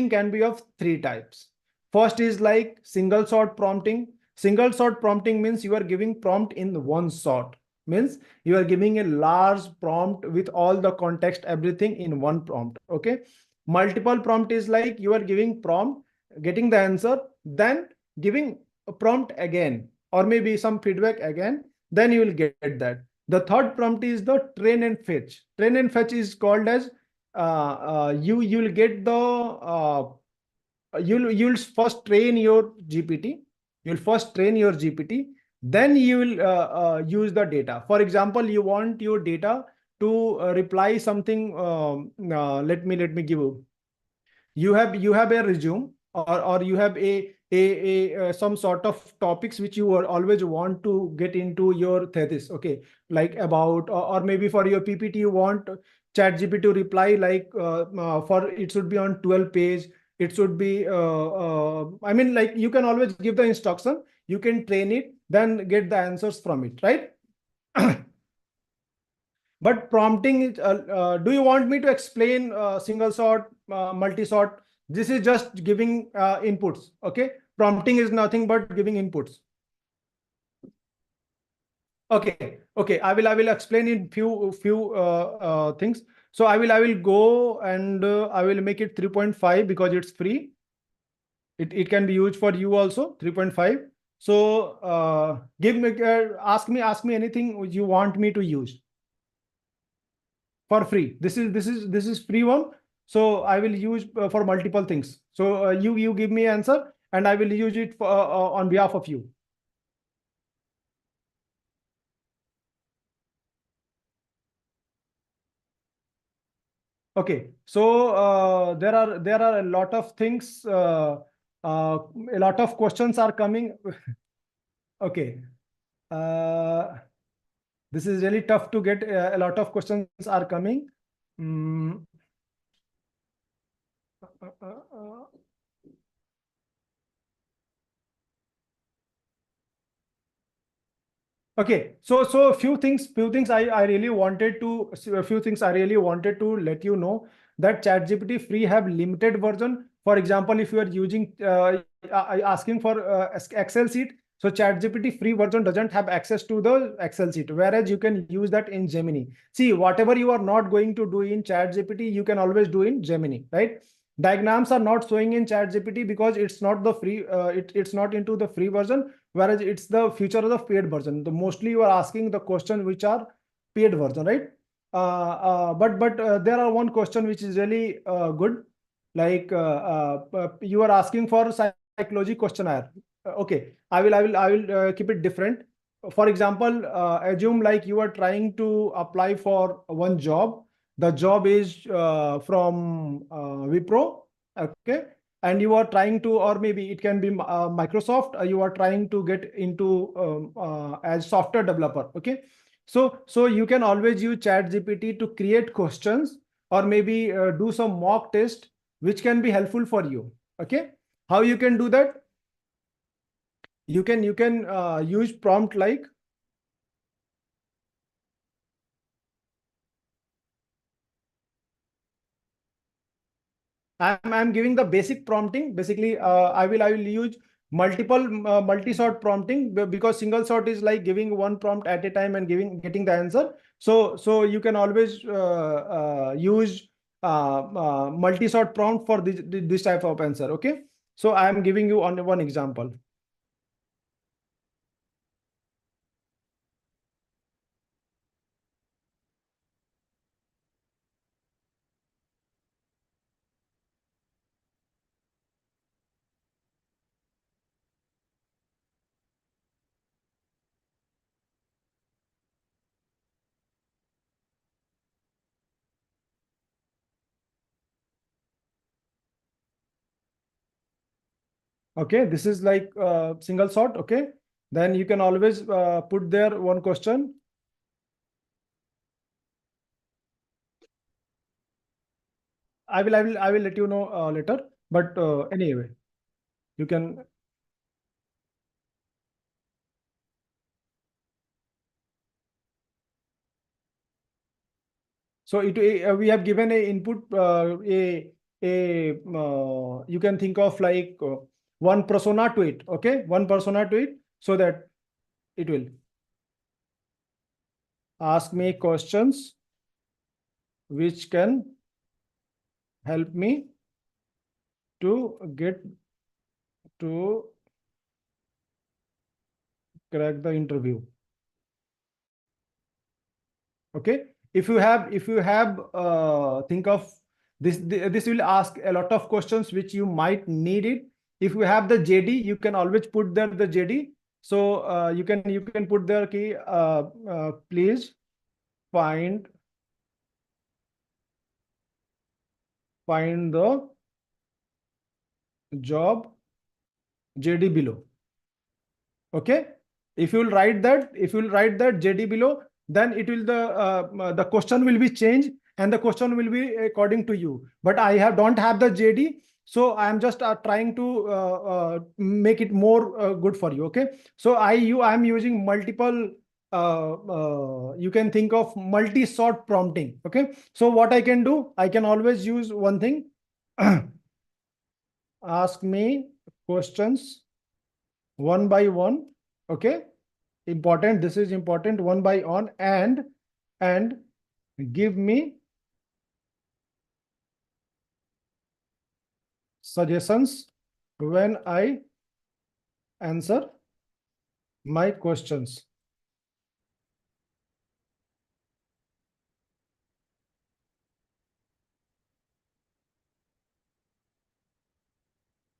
can be of three types. First is like single shot prompting. Single shot prompting means you are giving prompt in one shot. Means you are giving a large prompt with all the context, everything in one prompt. Okay. Multiple prompt is like you are giving prompt, getting the answer, then giving a prompt again, or maybe some feedback again, then you will get that. The third prompt is the train and fetch. Train and fetch is called as you'll get the you'll first train your GPT. You'll first train your GPT, then you will use the data. For example, you want your data to reply something. Let me give you. You have a resume, or you have a some sort of topics which you always want to get into your thesis. Okay, like about, or maybe for your PPT you want ChatGPT to reply like for it should be on 12 page. It should be I mean, like, you can always give the instruction, you can train it, then get the answers from it, right? But prompting is, do you want me to explain single sort, multi-sort? This is just giving inputs. Okay. Prompting is nothing but giving inputs. Okay. Okay. I will explain in few things. So I will go and I will make it 3.5 because it's free. It can be used for you also, 3.5. So ask me anything you want me to use for free. This is free one. So I will use for multiple things. So you give me answer and I will use it for, on behalf of you. Okay. So there are a lot of things. A lot of questions are coming. Okay. This is really tough to get. A lot of questions are coming. Mm. Okay, so a few things I really wanted to, a few things I really wanted to let you know, that ChatGPT free have limited version. For example, if you are using asking for Excel sheet, so ChatGPT free version doesn't have access to the Excel sheet, whereas you can use that in Gemini. See, whatever you are not going to do in ChatGPT, you can always do in Gemini, right? Diagrams are not showing in ChatGPT because it's not the free, it's not into the free version, whereas it's the future of the paid version. The mostly you are asking the question which are paid version, right? But there are one question which is really good, like you are asking for psychology questionnaire. Okay, I will keep it different. For example, assume like you are trying to apply for one job. The job is from Wipro. Okay, and you are trying to, or maybe it can be Microsoft, you are trying to get into as software developer. Okay, so you can always use Chat GPT to create questions, or maybe do some mock test which can be helpful for you. Okay, how you can do that? You can use prompt like, I'm giving the basic prompting. Basically, I will use multiple multi-sort prompting, because single sort is like giving one prompt at a time and getting the answer. So you can always use multi-sort prompt for this type of answer. Okay, so I am giving you on one example. Okay, this is like single sort. Okay, then you can always put there one question. I will let you know later. But anyway, you can. So we have given a input you can think of like one persona to it. Okay, one persona to it, so that it will ask me questions which can help me to get to crack the interview. Okay, if you have think of this will ask a lot of questions which you might need it. If you have the JD, you can always put there the JD. So you can put there key please find the job JD below. Okay, if you will write that JD below, then it will the question will be changed and the question will be according to you. But I don't have the JD, so I am just trying to make it more good for you. Okay, so I am using multiple you can think of multi-sort prompting. Okay, so what I can do, I can always use one thing. Ask me questions one by one. Okay, important, this is important, one by one, and give me suggestions when I answer my questions.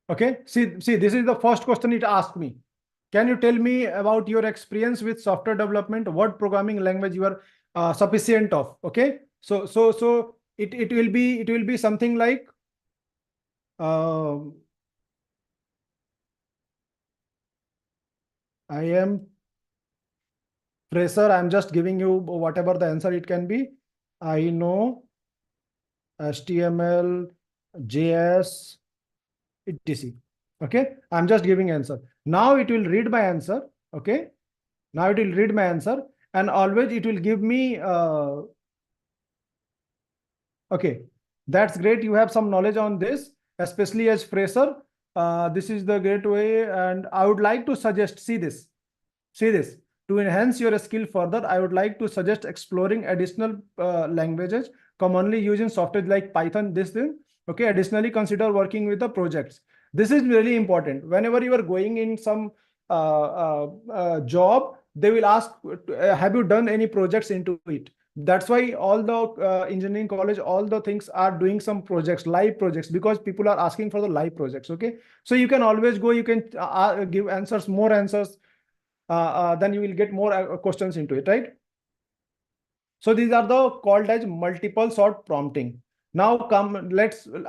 Okay, see, this is the first question it asked me. Can you tell me about your experience with software development? What programming language you are sufficient of? Okay, so it will be something like I am fresher. I'm just giving you whatever the answer it can be. I know HTML, JS, etc. Okay, I'm just giving answer. Now it will read my answer. Okay, now it will read my answer, and always it will give me okay, that's great. You have some knowledge on this, especially as fresher. This is the great way, and I would like to suggest, see this. To enhance your skill further, I would like to suggest exploring additional languages commonly used in software like Python. This thing. Okay, additionally consider working with the projects. This is really important. Whenever you are going in some job, they will ask, have you done any projects into it? That's why all the engineering college, all the things are doing some projects, live projects, because people are asking for the live projects. Okay, so you can always go, you can give answers, more answers, then you will get more questions into it, right? So these are the called as multiple sort prompting. Now come,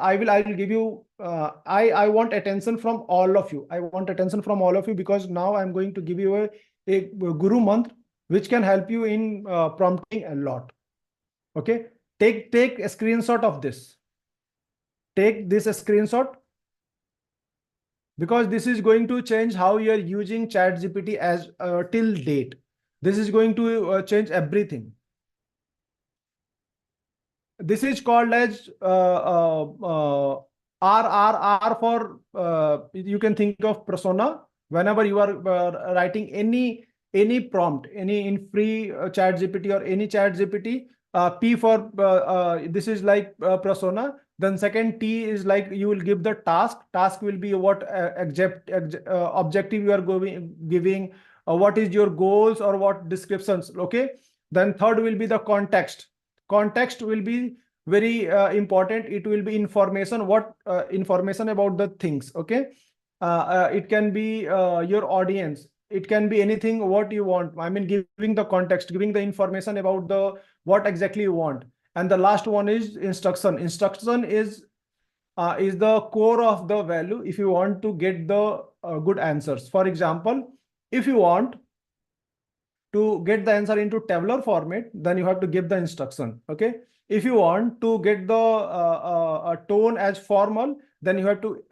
I will give you I want attention from all of you. I want attention from all of you, because now I'm going to give you a guru mantra which can help you in prompting a lot. Okay, take a screenshot of this. Take this screenshot, because this is going to change how you are using ChatGPT as till date. This is going to change everything. This is called as R for you can think of persona. Whenever you are writing any prompt, any in free Chat GPT or any Chat GPT, P for this is like persona. Then second T is like you will give the task. Task will be what objective you are giving, what is your goals or what descriptions. Okay. Then third will be the context. Context will be very important. It will be information, what information about the things. Okay. It can be your audience. It can be anything what you want. I mean, giving the context, giving the information about the what exactly you want. And the last one is instruction. Instruction is the core of the value if you want to get the good answers. For example, if you want to get the answer into tabular format, then you have to give the instruction. Okay. If you want to get the tone as formal, then you have to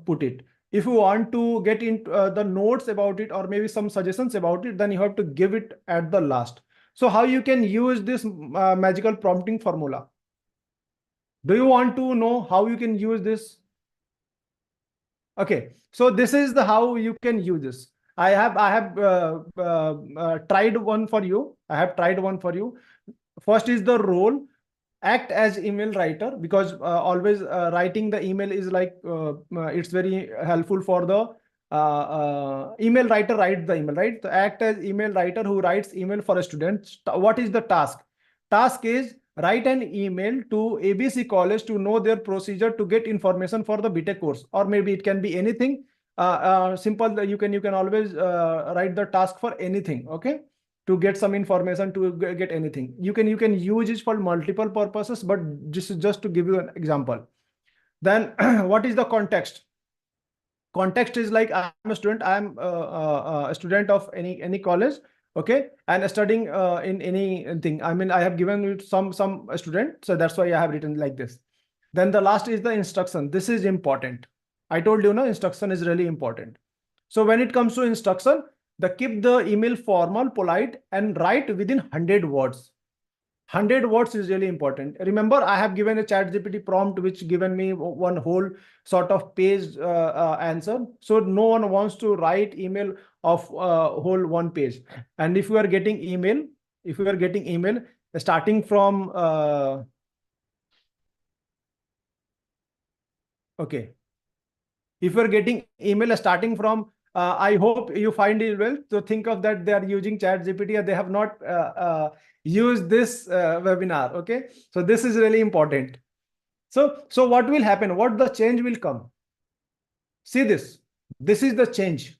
put it. If you want to get into the notes about it or maybe some suggestions about it, then you have to give it at the last. So how you can use this magical prompting formula? Do you want to know how you can use this? Okay, so this is the how you can use this. I have tried one for you. I have tried one for you. First is the role. Act as email writer, because always writing the email is like it's very helpful for the email writer write the email, right? So act as email writer who writes email for a student. What is the task? Task is write an email to ABC college to know their procedure to get information for the BTech course, or maybe it can be anything simple. You can always write the task for anything. Okay, to get some information, to get anything. You can use it for multiple purposes, but just to give you an example. Then what is the context? Context is like I'm a student. I'm a student of any college. Okay, and studying in anything. I mean, I have given you some student, so that's why I have written like this. Then the last is the instruction. This is important. I told you, no, instruction is really important. So when it comes to instruction, keep the email formal, polite, and write within 100 words. 100 words is really important. Remember, I have given a Chat GPT prompt which given me one whole sort of page answer. So no one wants to write email of whole one page. And if you are getting email, starting from okay, if you are getting email starting from I hope you find it well. So think of that they are using Chat GPT, or they have not used this webinar. Okay, so this is really important. So what will happen? What the change will come? See this. This is the change.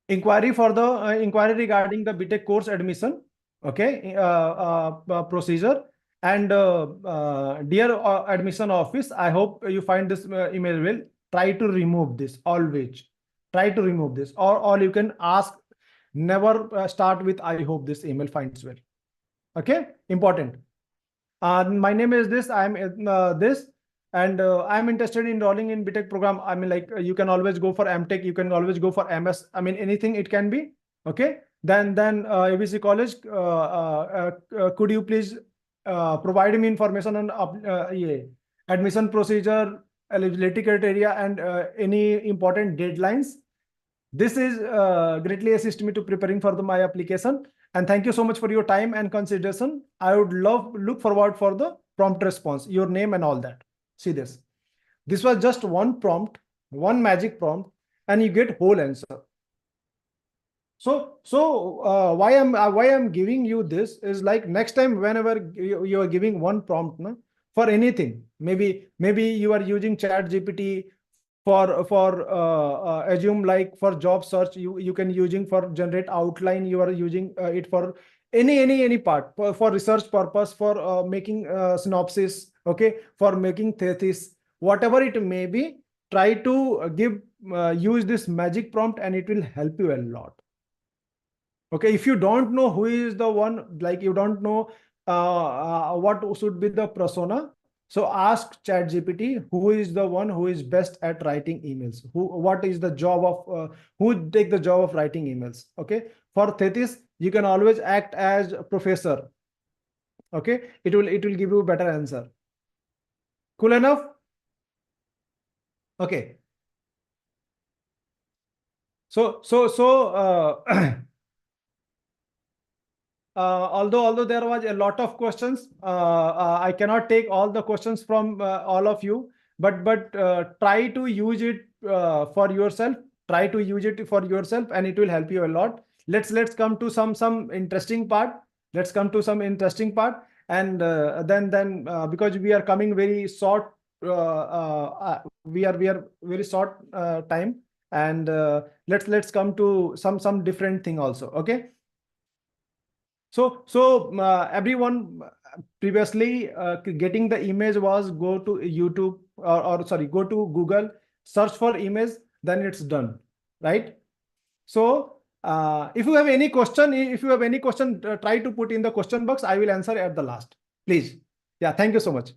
Inquiry for the inquiry regarding the BTech course admission. Okay, procedure. And dear admission office, I hope you find this email well. Try to remove this always. Try to remove this, or you can ask. Never start with I hope this email finds well. Okay, important. My name is this. I'm this, and I'm interested in enrolling in BTech program. I mean, like you can always go for MTech. You can always go for MS. I mean, anything it can be. Okay. Then ABC College. Could you please provide me information on admission procedure, eligibility criteria, and any important deadlines? This is greatly assist me to preparing for my application. And thank you so much for your time and consideration. I would look forward for the prompt response, your name and all that. See this. This was just one prompt, one magic prompt, and you get whole answer. So why I'm giving you this is like next time whenever you are giving one prompt, no, for anything, maybe you are using Chat GPT for assume like for job search, you can using for generate outline, you are using it for any part for research purpose, for making synopsis, okay, for making thesis, whatever it may be. Try to use this magic prompt and it will help you a lot. Okay, if you don't know who is the one, like you don't know what should be the persona, so ask ChatGPT who is the one who is best at writing emails. What is the job of who take the job of writing emails? Okay, for thesis you can always act as a professor. Okay, it will give you a better answer. Cool enough? Okay. So although there was a lot of questions, I cannot take all the questions from all of you, but try to use it for yourself. Try to use it for yourself, and it will help you a lot. Let's come to some interesting part. Let's come to some interesting part, and then because we are coming very short, we are very short time, and let's come to some different thing also. Okay. So everyone previously getting the image was go to YouTube or sorry, go to Google, search for image, then it's done, right? So if you have any question, try to put in the question box. I will answer at the last, please. Yeah, thank you so much.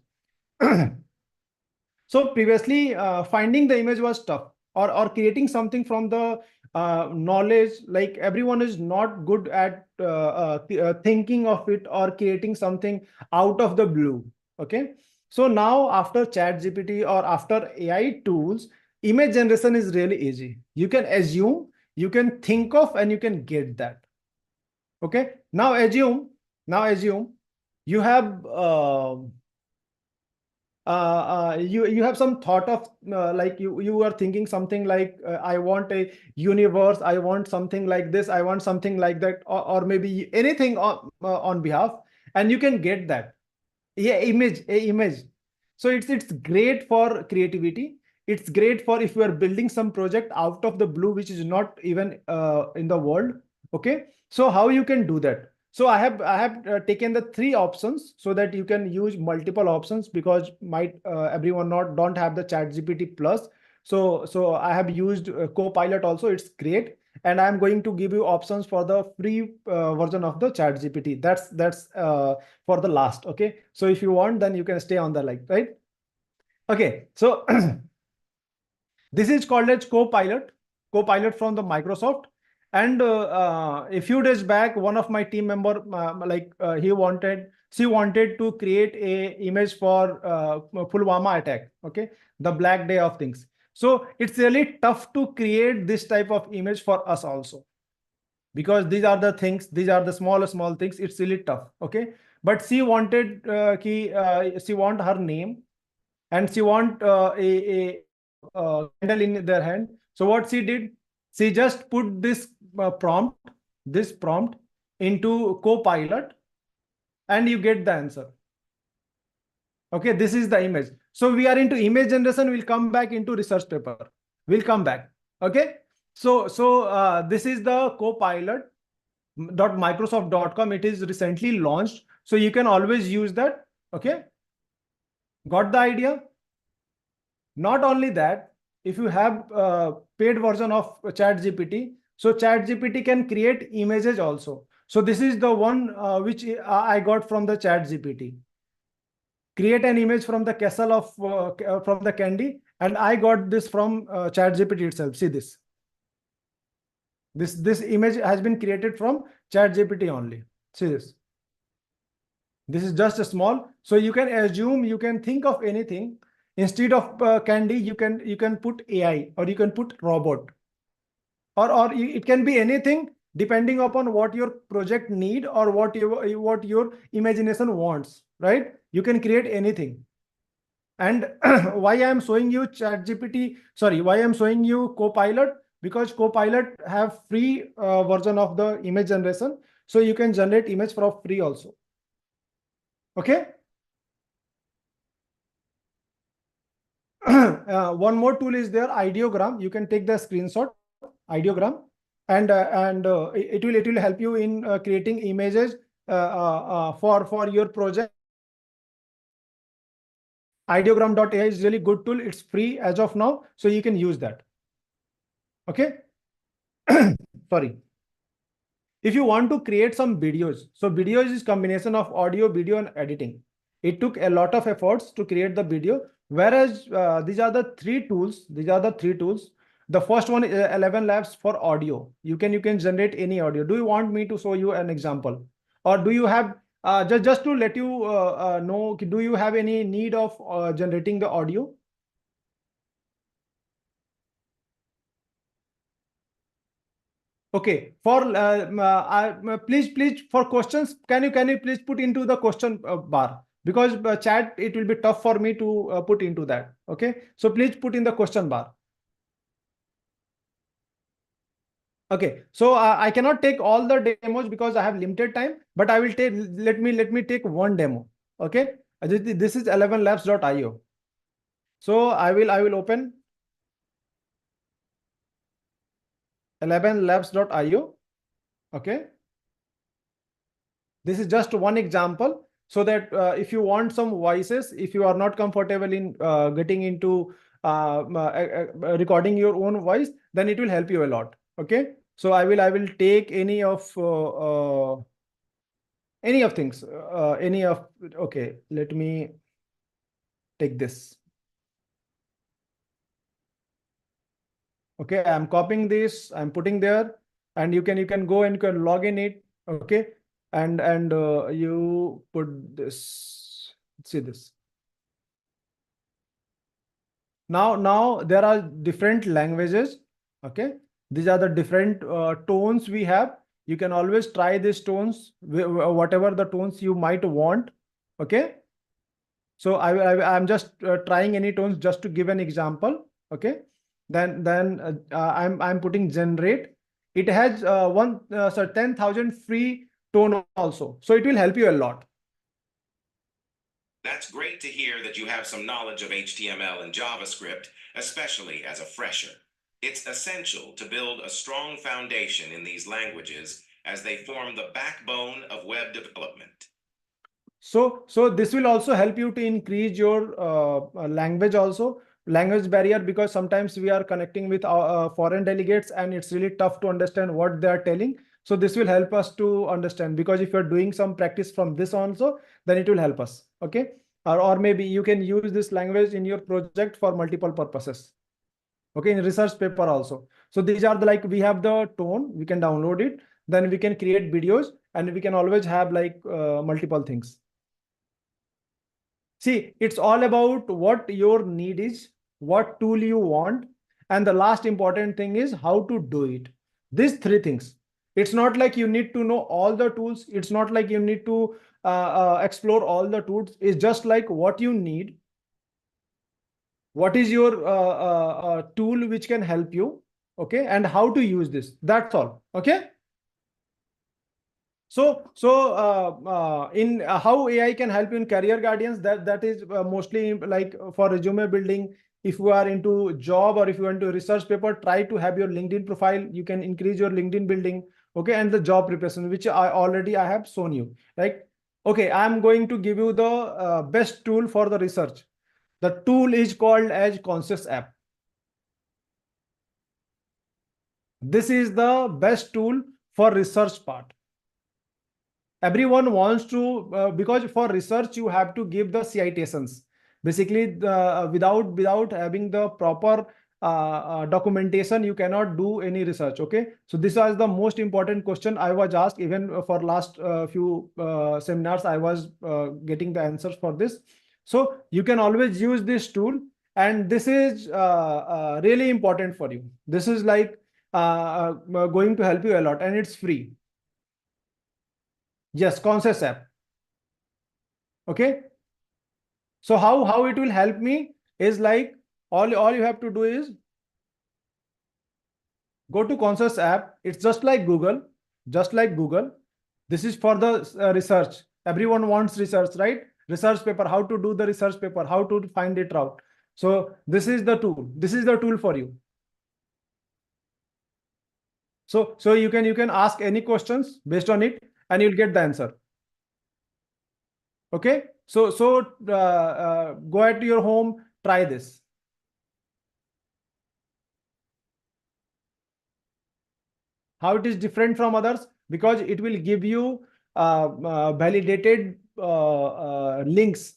So previously, finding the image was tough, or creating something from the knowledge. Like everyone is not good at thinking of it or creating something out of the blue. Okay. So now after ChatGPT or after AI tools, image generation is really easy. You can assume, you can think of, and you can get that. Okay. Now assume you have you have some thought of like you are thinking something like I want a universe, I want something like this, I want something like that, or maybe anything on behalf, and you can get that. Yeah, image. So it's great for creativity. It's great for if you are building some project out of the blue, which is not even in the world. Okay. So how you can do that? So I have taken the 3 options so that you can use multiple options, because might everyone don't have the ChatGPT plus. So I have used Copilot also. It's great, and I'm going to give you options for the free version of the ChatGPT. That's for the last. Okay. So if you want, then you can stay on the like, right? Okay. So this is called as Copilot from the Microsoft. And a few days back, one of my team member, she wanted to create a image for Pulwama attack. Okay. The Black Day of things. So it's really tough to create this type of image for us also, because these are the things, these are the small things. It's really tough. Okay. But she wanted she want her name, and she want a candle in their hand. So what she did, she just put this prompt into Copilot, and you get the answer. Okay, this is the image. So we are into image generation. We'll come back into research paper. We'll come back. Okay. So this is the copilot.microsoft.com. It is recently launched, so you can always use that. Okay. Got the idea? Not only that, if you have paid version of ChatGPT, so ChatGPT can create images also. So this is the one which I got from the ChatGPT. Create an image from the castle of from the candy, and I got this from ChatGPT itself. See this. This image has been created from ChatGPT only. See this. This is just a small. So you can assume, you can think of anything. Instead of candy, you can put AI, or you can put robot, or it can be anything depending upon what your project need or what your imagination wants, right? You can create anything. And why I am showing you ChatGPT, sorry, why I'm showing you Copilot, because Copilot have free version of the image generation, so you can generate image for free also. Okay. One more tool is there, ideogram. You can take the screenshot, ideogram, and it will help you in creating images for your project. Ideogram.ai is really good tool. It's free as of now, so you can use that. Okay. Sorry. If you want to create some videos, so videos is combination of audio, video, and editing. It took a lot of efforts to create the video. Whereas these are the 3 tools. The first one is 11 Labs for audio. You can generate any audio. Do you want me to show you an example, or do you have just to let you know, do you have any need of generating the audio? Okay, please for questions, can you please put into the question bar, because chat, it will be tough for me to put into that. Okay, so please put in the question bar. Okay, so I cannot take all the demos because I have limited time, but I will take, let me take one demo. Okay, this is 11labs.io. So I will open 11labs.io. Okay, this is just one example, so that if you want some voices, if you are not comfortable in getting into recording your own voice, then it will help you a lot. Okay, so I will take any of things, any of. Okay, let me take this. Okay, I'm copying this, I'm putting there, and you can go and you can log in it. Okay, and you put this, see this. Now there are different languages. Okay, these are the different tones we have. You can always try these tones, whatever the tones you might want. Okay, so I'm just trying any tones just to give an example. Okay, then I'm putting generate. It has 10,000 free tone also, so it will help you a lot. That's great to hear that you have some knowledge of HTML and JavaScript, especially as a fresher. It's essential to build a strong foundation in these languages as they form the backbone of web development. So this will also help you to increase your language barrier, because sometimes we are connecting with foreign delegates and it's really tough to understand what they are telling. So this will help us to understand, because if you're doing some practice from this also, then it will help us. Okay, or maybe you can use this language in your project for multiple purposes. Okay, in research paper also. So these are the, like, we have the tone, we can download it, then we can create videos, and we can always have like multiple things. See, it's all about what your need is, what tool you want, and the last important thing is how to do it. These three things. It's not like you need to know all the tools. It's not like you need to explore all the tools. It's just like what you need. What is your tool which can help you? Okay, and how to use this. That's all. Okay. So in how AI can help you in career guidance, that is mostly like for resume building. If you are into job, or if you want to research paper, try to have your LinkedIn profile. You can increase your LinkedIn building. Okay, and the job preparation, which I have shown you. Like, okay, I'm going to give you the best tool for the research. The tool is called as Conscious app. This is the best tool for research part. Everyone wants to, because for research you have to give the citations. Basically, without having the proper documentation, you cannot do any research. Okay, so this was the most important question I was asked. Even for last few seminars, I was getting the answers for this. So you can always use this tool, and this is really important for you. This is like going to help you a lot, and it's free. Yes, Conscious app. Okay. So how it will help me is like, all you have to do is go to Conscious app. It's just like Google, This is for the research. Everyone wants research, right? Research paper, how to do the research paper, how to find it out. So this is the tool. This is the tool for you. So you can ask any questions based on it, and you'll get the answer. Okay, so go at your home, try this. How it is different from others? Because it will give you validated links,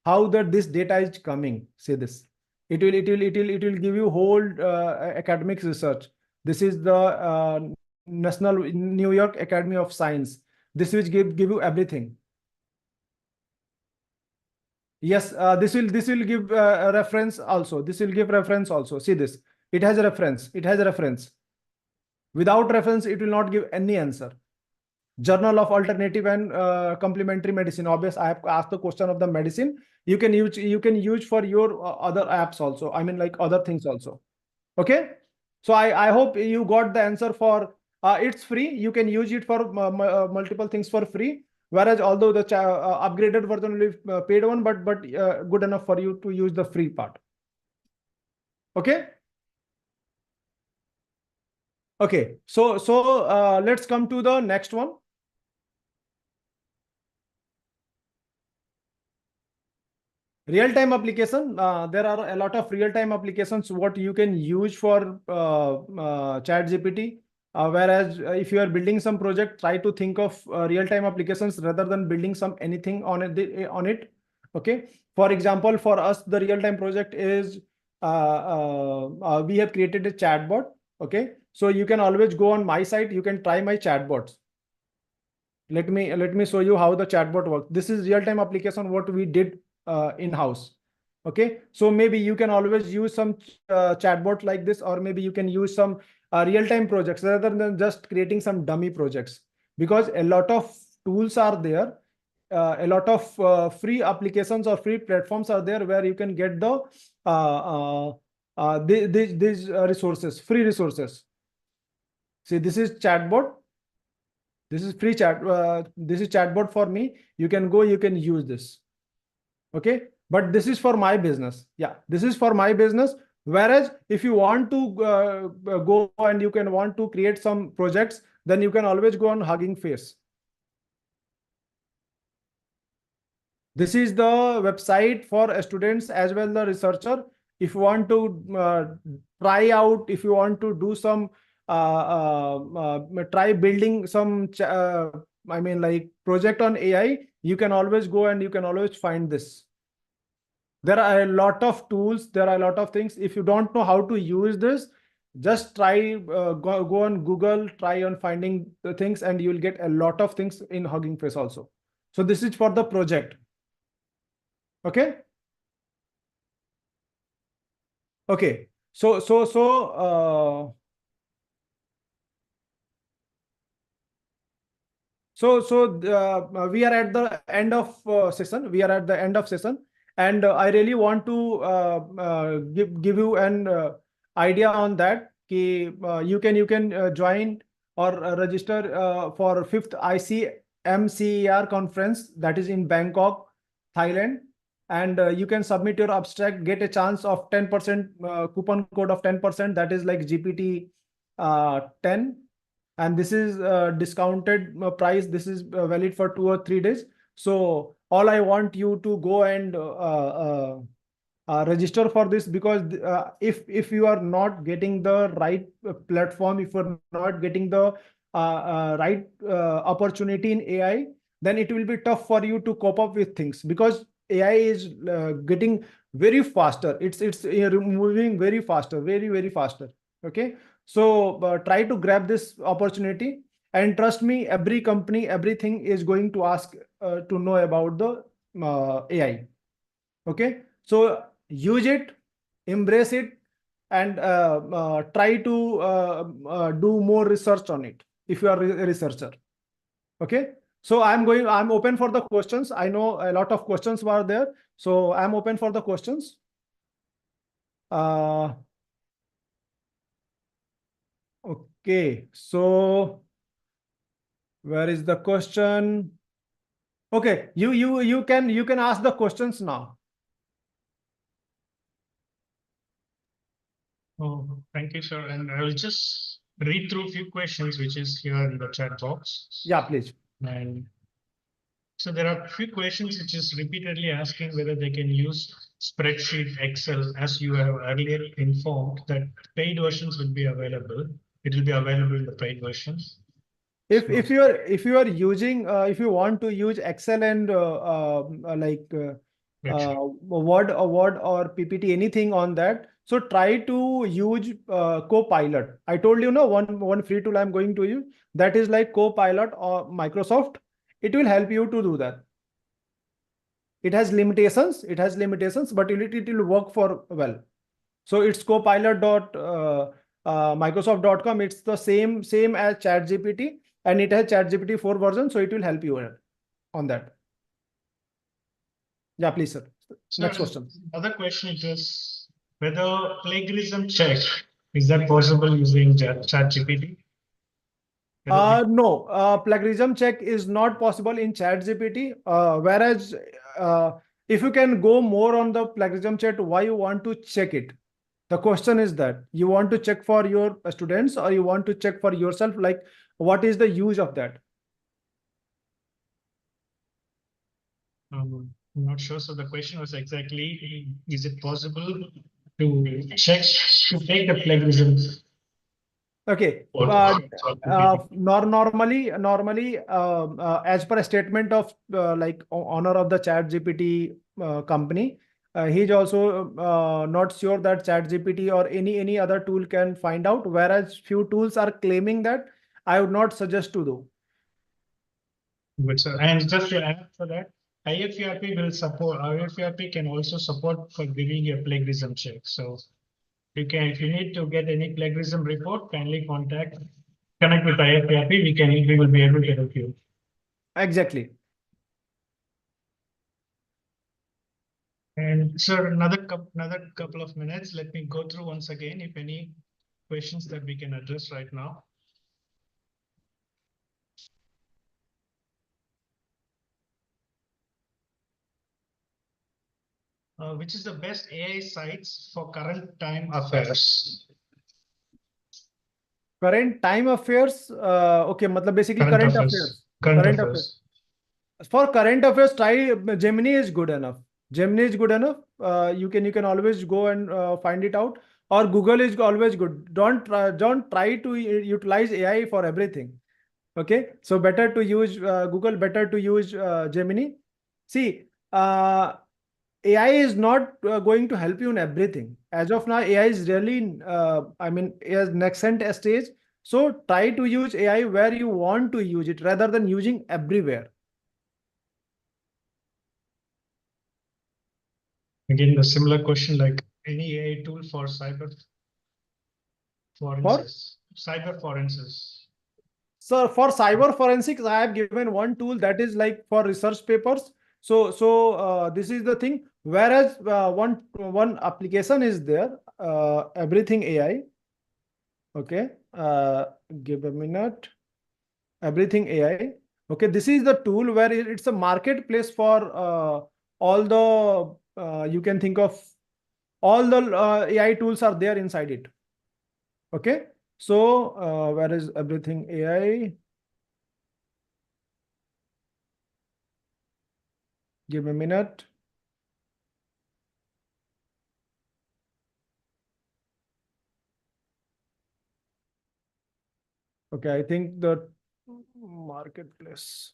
how that this data is coming. Say this. It will give you whole academic research. This is the National New York Academy of Science. This will give you everything. Yes, this will give a reference also. This will give reference also. See this. It has a reference. It has a reference. Without reference, it will not give any answer. Journal of Alternative and Complementary Medicine. Obvious, I have asked the question of the medicine. You can use for your other apps also. I mean, like other things also. Okay. So I hope you got the answer for. It's free. You can use it for multiple things for free. Whereas although the upgraded version will be paid one, but good enough for you to use the free part. Okay. Okay. So let's come to the next one. Real-time application. There are a lot of real-time applications what you can use for Chat GPT. Whereas if you are building some project, try to think of real-time applications rather than building some anything on it. Okay. For example, for us, the real-time project is we have created a chatbot. Okay. So you can always go on my site. You can try my chatbots. Let me show you how the chatbot works. This is real-time application what we did in-house. Okay, so maybe you can always use some chatbot like this, or maybe you can use some real-time projects rather than just creating some dummy projects, because a lot of tools are there, a lot of free applications or free platforms are there where you can get the these resources, free resources. See, this is chatbot. This is free chat. This is chatbot for me. You can go, you can use this. Okay, but this is for my business. Yeah, this is for my business. Whereas if you want to go and you can want to create some projects, then you can always go on Hugging Face. This is the website for students as well the researcher. If you want to try out, if you want to do some try building some I mean like project on AI, you can always go and you can always find this. There are a lot of tools, there are a lot of things. If you don't know how to use this, just try go on Google, try on finding the things, and you'll get a lot of things in Hugging Face also. So this is for the project. Okay. Okay. So we are at the end of session. We are at the end of session, and I really want to give you an idea on that. You can join or register for 5th ICMCER conference that is in Bangkok, Thailand, and you can submit your abstract, get a chance of 10% coupon code of 10%. That is like GPT 10. And this is discounted price. This is valid for 2 or 3 days. So all I want you to go and register for this, because if you are not getting the right platform, if you're not getting the right opportunity in AI, then it will be tough for you to cope up with things, because AI is getting very faster. It's moving very faster, very faster. Okay. So try to grab this opportunity, and trust me, every company, everything is going to ask to know about the AI. Okay, so use it, embrace it, and try to do more research on it if you are a researcher. Okay, so I'm open for the questions. I know a lot of questions were there, so I'm open for the questions. Okay, so where is the question? Okay, you can ask the questions now. Oh, thank you, sir. And I will just read through a few questions which is here in the chat box. Yeah, please. And so there are a few questions which is repeatedly asking whether they can use spreadsheet Excel, as you have earlier informed that paid versions will be available. It will be available in the paid version. If you are using if you want to use Excel and Word or PPT, anything on that, so try to use Copilot. I told you, no, one free tool I'm going to use, that is like Copilot or Microsoft. It will help you to do that. It has limitations. But it will work for well. So it's copilot.microsoft.com. It's the same as ChatGPT, and it has ChatGPT 4 version. So it will help you on that. Yeah, please, sir. Next question. Other question is whether plagiarism check is that possible using ChatGPT? No, plagiarism check is not possible in ChatGPT. Whereas if you can go more on the plagiarism check, why you want to check it? The question is that you want to check for your students or you want to check for yourself, like what is the use of that? I'm not sure. So the question was exactly, is it possible to check, to take the plagiarism? Okay, normally, as per a statement of like owner of the ChatGPT company, he's also not sure that ChatGPT or any other tool can find out. Whereas few tools are claiming that. I would not suggest to do. Good, sir. And just to add for that, IFERP will support. IFERP can also support for giving a plagiarism check. So if you need to get any plagiarism report, kindly connect with IFERP. We will be able to help you. Exactly. And sir, another couple of minutes. Let me go through once again if any questions that we can address right now. Which is the best AI sites for current time affairs? Current time affairs. Okay, basically current affairs. Current affairs. For current affairs, try Gemini is good enough. Gemini is good enough. You can always go and find it out. Or Google is always good. Don't try to utilize AI for everything. Okay, so better to use Google. Better to use Gemini. See, AI is not going to help you in everything. As of now, AI is really, is nascent stage. So try to use AI where you want to use it rather than using everywhere. Again, the similar question, like any AI tool for cyber forensics. Cyber forensics. So for cyber forensics, I have given one tool that is like for research papers. So this is the thing. Whereas one application is there, Everything AI. Okay, give a minute. Everything AI. Okay, this is the tool where it's a marketplace for all the you can think of all the AI tools are there inside it. Okay, so where is Everything AI? Give me a minute. Okay, I think the marketplace.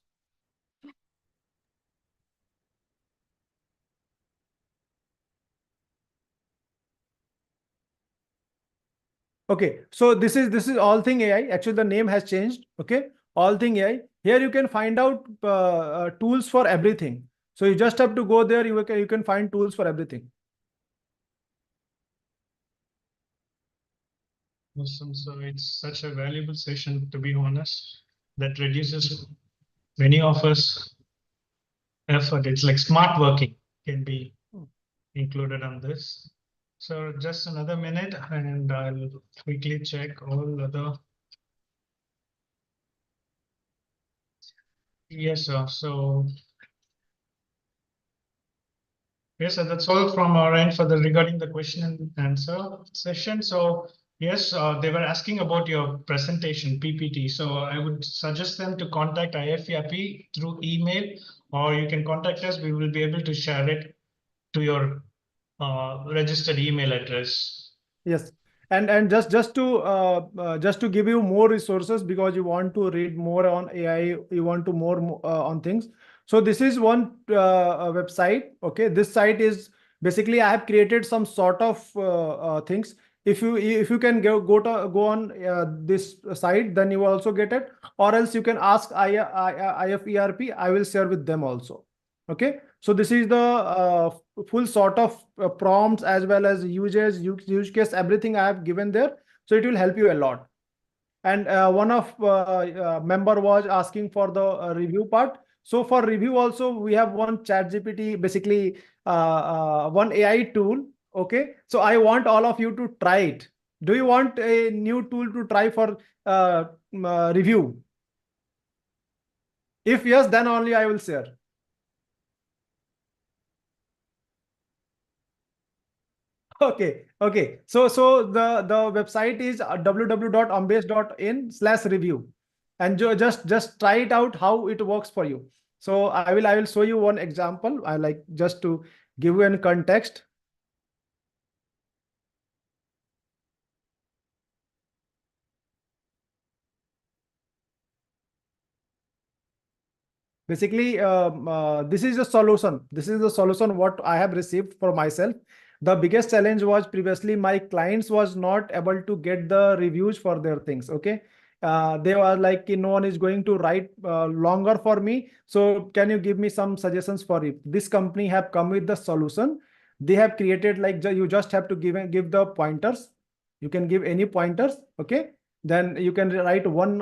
Okay, so this is All Thing AI. Actually, the name has changed. Okay, All Thing AI. Here you can find out tools for everything. So you just have to go there. You can find tools for everything. Awesome. So it's such a valuable session, to be honest, that reduces many of us effort. It's like smart working can be included on this. So just another minute and I'll quickly check all other. Yes, sir. So yes, sir, that's all from our end for the regarding the question and answer session. So yes, they were asking about your presentation PPT. So I would suggest them to contact IFERP through email, or you can contact us. We will be able to share it to your registered email address. Yes, and just to give you more resources because you want to read more on AI, you want to more on things. So this is one website. Okay, this site is basically I have created some sort of things. If you can go on this site, then you will also get it. Or else you can ask IFERP. I will share with them also. Okay, So this is the full sort of prompts as well as use case, everything I have given there. So it will help you a lot. And one of member was asking for the review part. So for review also, we have one Chat GPT, basically one AI tool. Okay, so I want all of you to try it. Do you want a new tool to try for review? If yes, then only I will share. Okay, okay. So the website is www.ambase.in/review, and just try it out how it works for you. So I will show you one example. I like just to give you an context. Basically, this is the solution. This is the solution what I have received for myself. The biggest challenge was previously my clients was not able to get the reviews for their things. Okay. They were like, no one is going to write longer for me. So can you give me some suggestions for it? This company have come with the solution. They have created like you just have to give the pointers. You can give any pointers. Okay. Then you can write one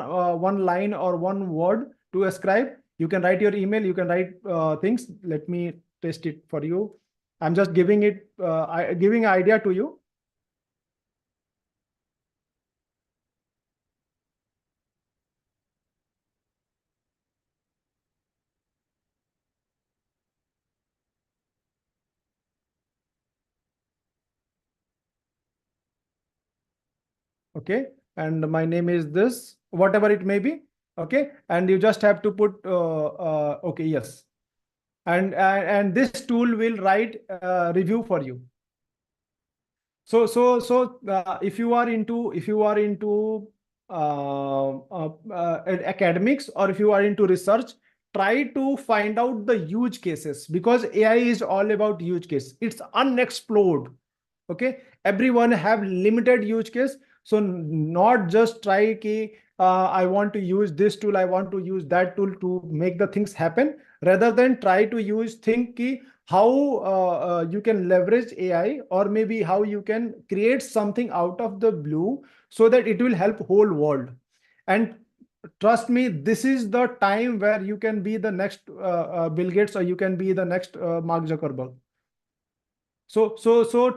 line or one word to ascribe. You can write your email, you can write things. Let me test it for you. I'm just giving it, giving an idea to you. Okay. And my name is this, whatever it may be. Okay. And you just have to put, okay, yes. And this tool will write review for you. So if you are into academics, or if you are into research, try to find out the use cases, because AI is all about use case. It's unexplored. Okay, everyone have limited use case. So not just try ki I want to use this tool, I want to use that tool to make the things happen. Rather than try to think ki how you can leverage AI, or maybe how you can create something out of the blue so that it will help whole world. And trust me, this is the time where you can be the next Bill Gates, or you can be the next Mark Zuckerberg. So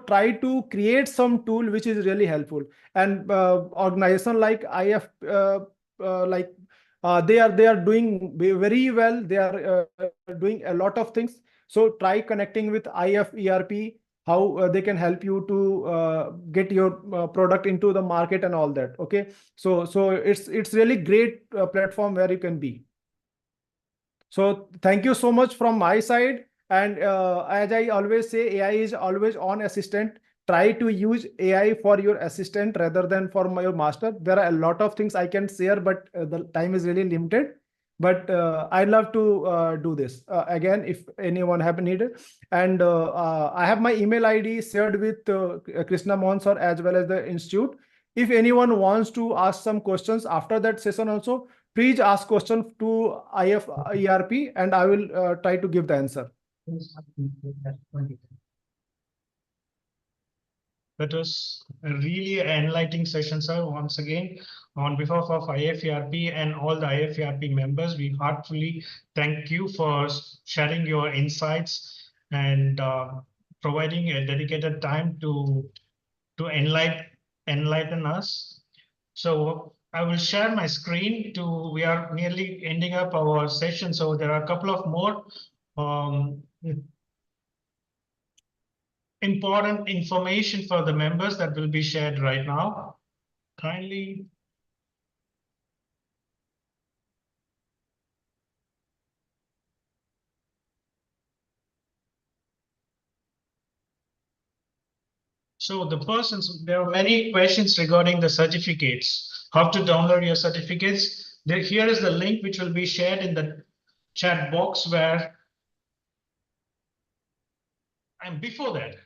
try to create some tool which is really helpful. And organization like IF, they are doing very well. They are doing a lot of things. So try connecting with IFERP, how they can help you to get your product into the market and all that. Okay, so it's really great platform where you can be. So thank you so much from my side. And as I always say, AI is always on assistant. Try to use AI for your assistant rather than for your master. There are a lot of things I can share, but the time is really limited. But I love to do this again if anyone have needed. And I have my email ID shared with Krishna Mohan sir as well as the institute. If anyone wants to ask some questions after that session also, please ask question to IFERP and I will try to give the answer. That was a really enlightening session, sir. Once again, on behalf of IFERP and all the IFERP members, we heartfully thank you for sharing your insights and providing a dedicated time to enlighten us. So I will share my screen we are nearly ending up our session. So there are a couple of more important information for the members that will be shared right now. Kindly. So there are many questions regarding the certificates, how to download your certificates. Here is the link which will be shared in the chat box and before that,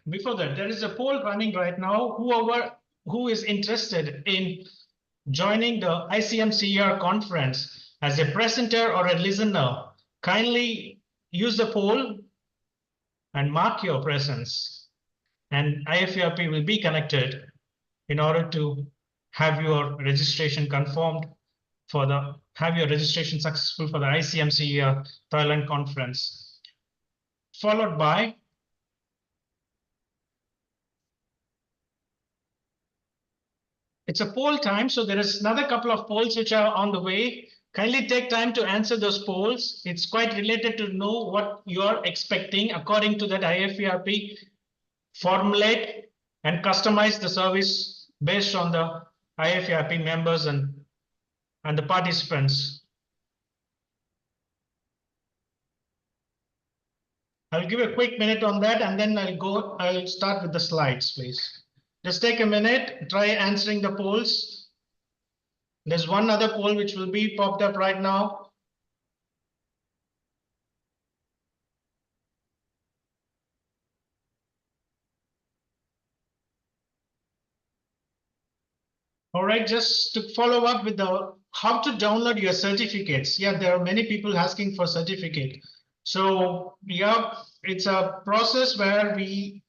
there is a poll running right now. Who is interested in joining the ICMCER conference as a presenter or a listener, kindly use the poll and mark your presence. And IFERP will be connected in order to have your registration confirmed have your registration successful for the ICMCER Thailand conference. Followed by it's a poll time, so there is another couple of polls which are on the way. Kindly take time to answer those polls. It's quite related to know what you're expecting. According to that, IFERP formulate and customize the service based on the IFERP members and the participants. I'll give a quick minute on that and then I'll start with the slides, please. Just take a minute, try answering the polls. There's one other poll which will be popped up right now. All right, just to follow up with the how to download your certificates. Yeah, there are many people asking for certificate. So yeah, it's a process where we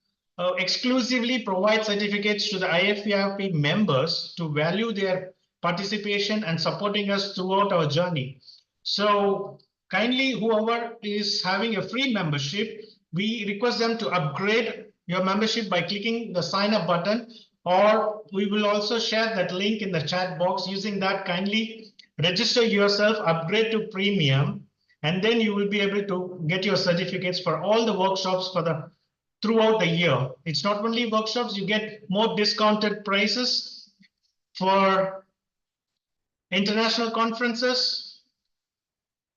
exclusively provide certificates to the IFERP members to value their participation and supporting us throughout our journey. So kindly, whoever is having a free membership, we request them to upgrade your membership by clicking the sign up button, or we will also share that link in the chat box. Using that, kindly register yourself, upgrade to premium, and then you will be able to get your certificates for all the workshops throughout the year. It's not only workshops, you get more discounted prices for international conferences,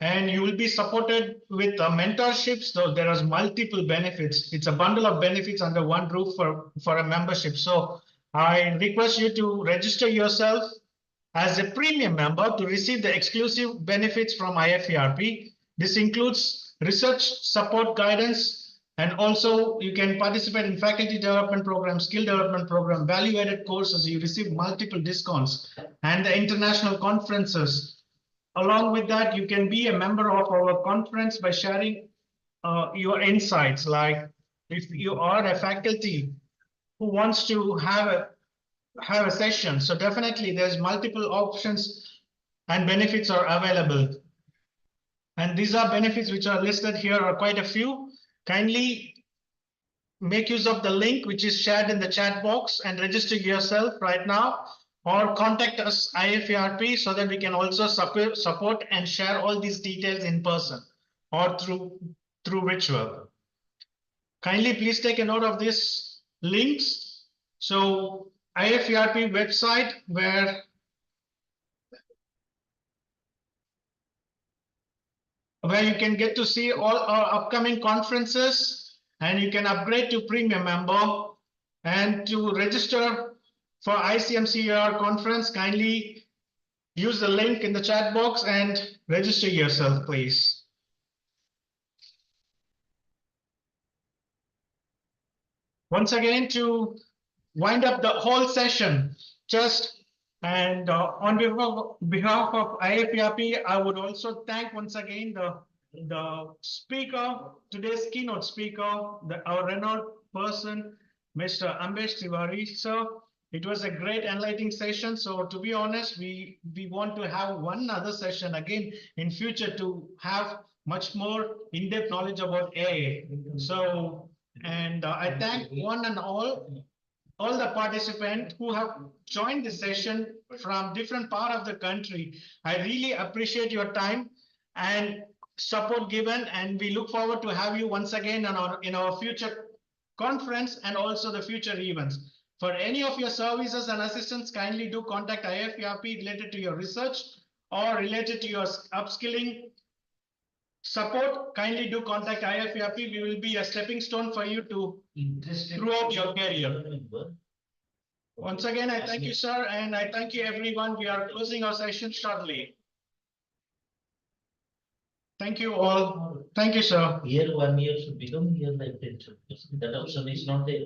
and you will be supported with mentorships. So there are multiple benefits. It's a bundle of benefits under one roof for a membership. So I request you to register yourself as a premium member to receive the exclusive benefits from IFERP. This includes research support guidance, and also you can participate in faculty development program, skill development program, value-added courses. You receive multiple discounts and the international conferences. Along with that, you can be a member of our conference by sharing your insights. Like if you are a faculty who wants to have a session, so definitely there's multiple options and benefits are available. And these are benefits which are listed here, are quite a few. Kindly make use of the link which is shared in the chat box and register yourself right now, or contact us IFERP so that we can also support and share all these details in person or through virtual. Kindly please take a note of these links. So IFERP website where you can get to see all our upcoming conferences, and you can upgrade to premium member. And to register for ICMCER conference, kindly use the link in the chat box and register yourself, please. Once again, to wind up the whole session, on behalf of IFERP, I would also thank once again the speaker, today's keynote speaker, our renowned person, Mr. Ambesh Tiwari, sir. It was a great enlightening session. So to be honest, we want to have one other session again in future to have much more in-depth knowledge about AI. So, and I thank one and all the participants who have joined the session from different part of the country. I really appreciate your time and support given, and we look forward to have you once again in our future conference and also the future events. For any of your services and assistance, kindly do contact IFERP related to your research or related to your upskilling support. Kindly do contact IFERP. We will be a stepping stone for you to throughout your career. Once again, I thank you, sir, and I thank you, everyone. We are closing our session shortly. Thank you all. Thank you, sir. Year 1 year should become year like that. That option is not there.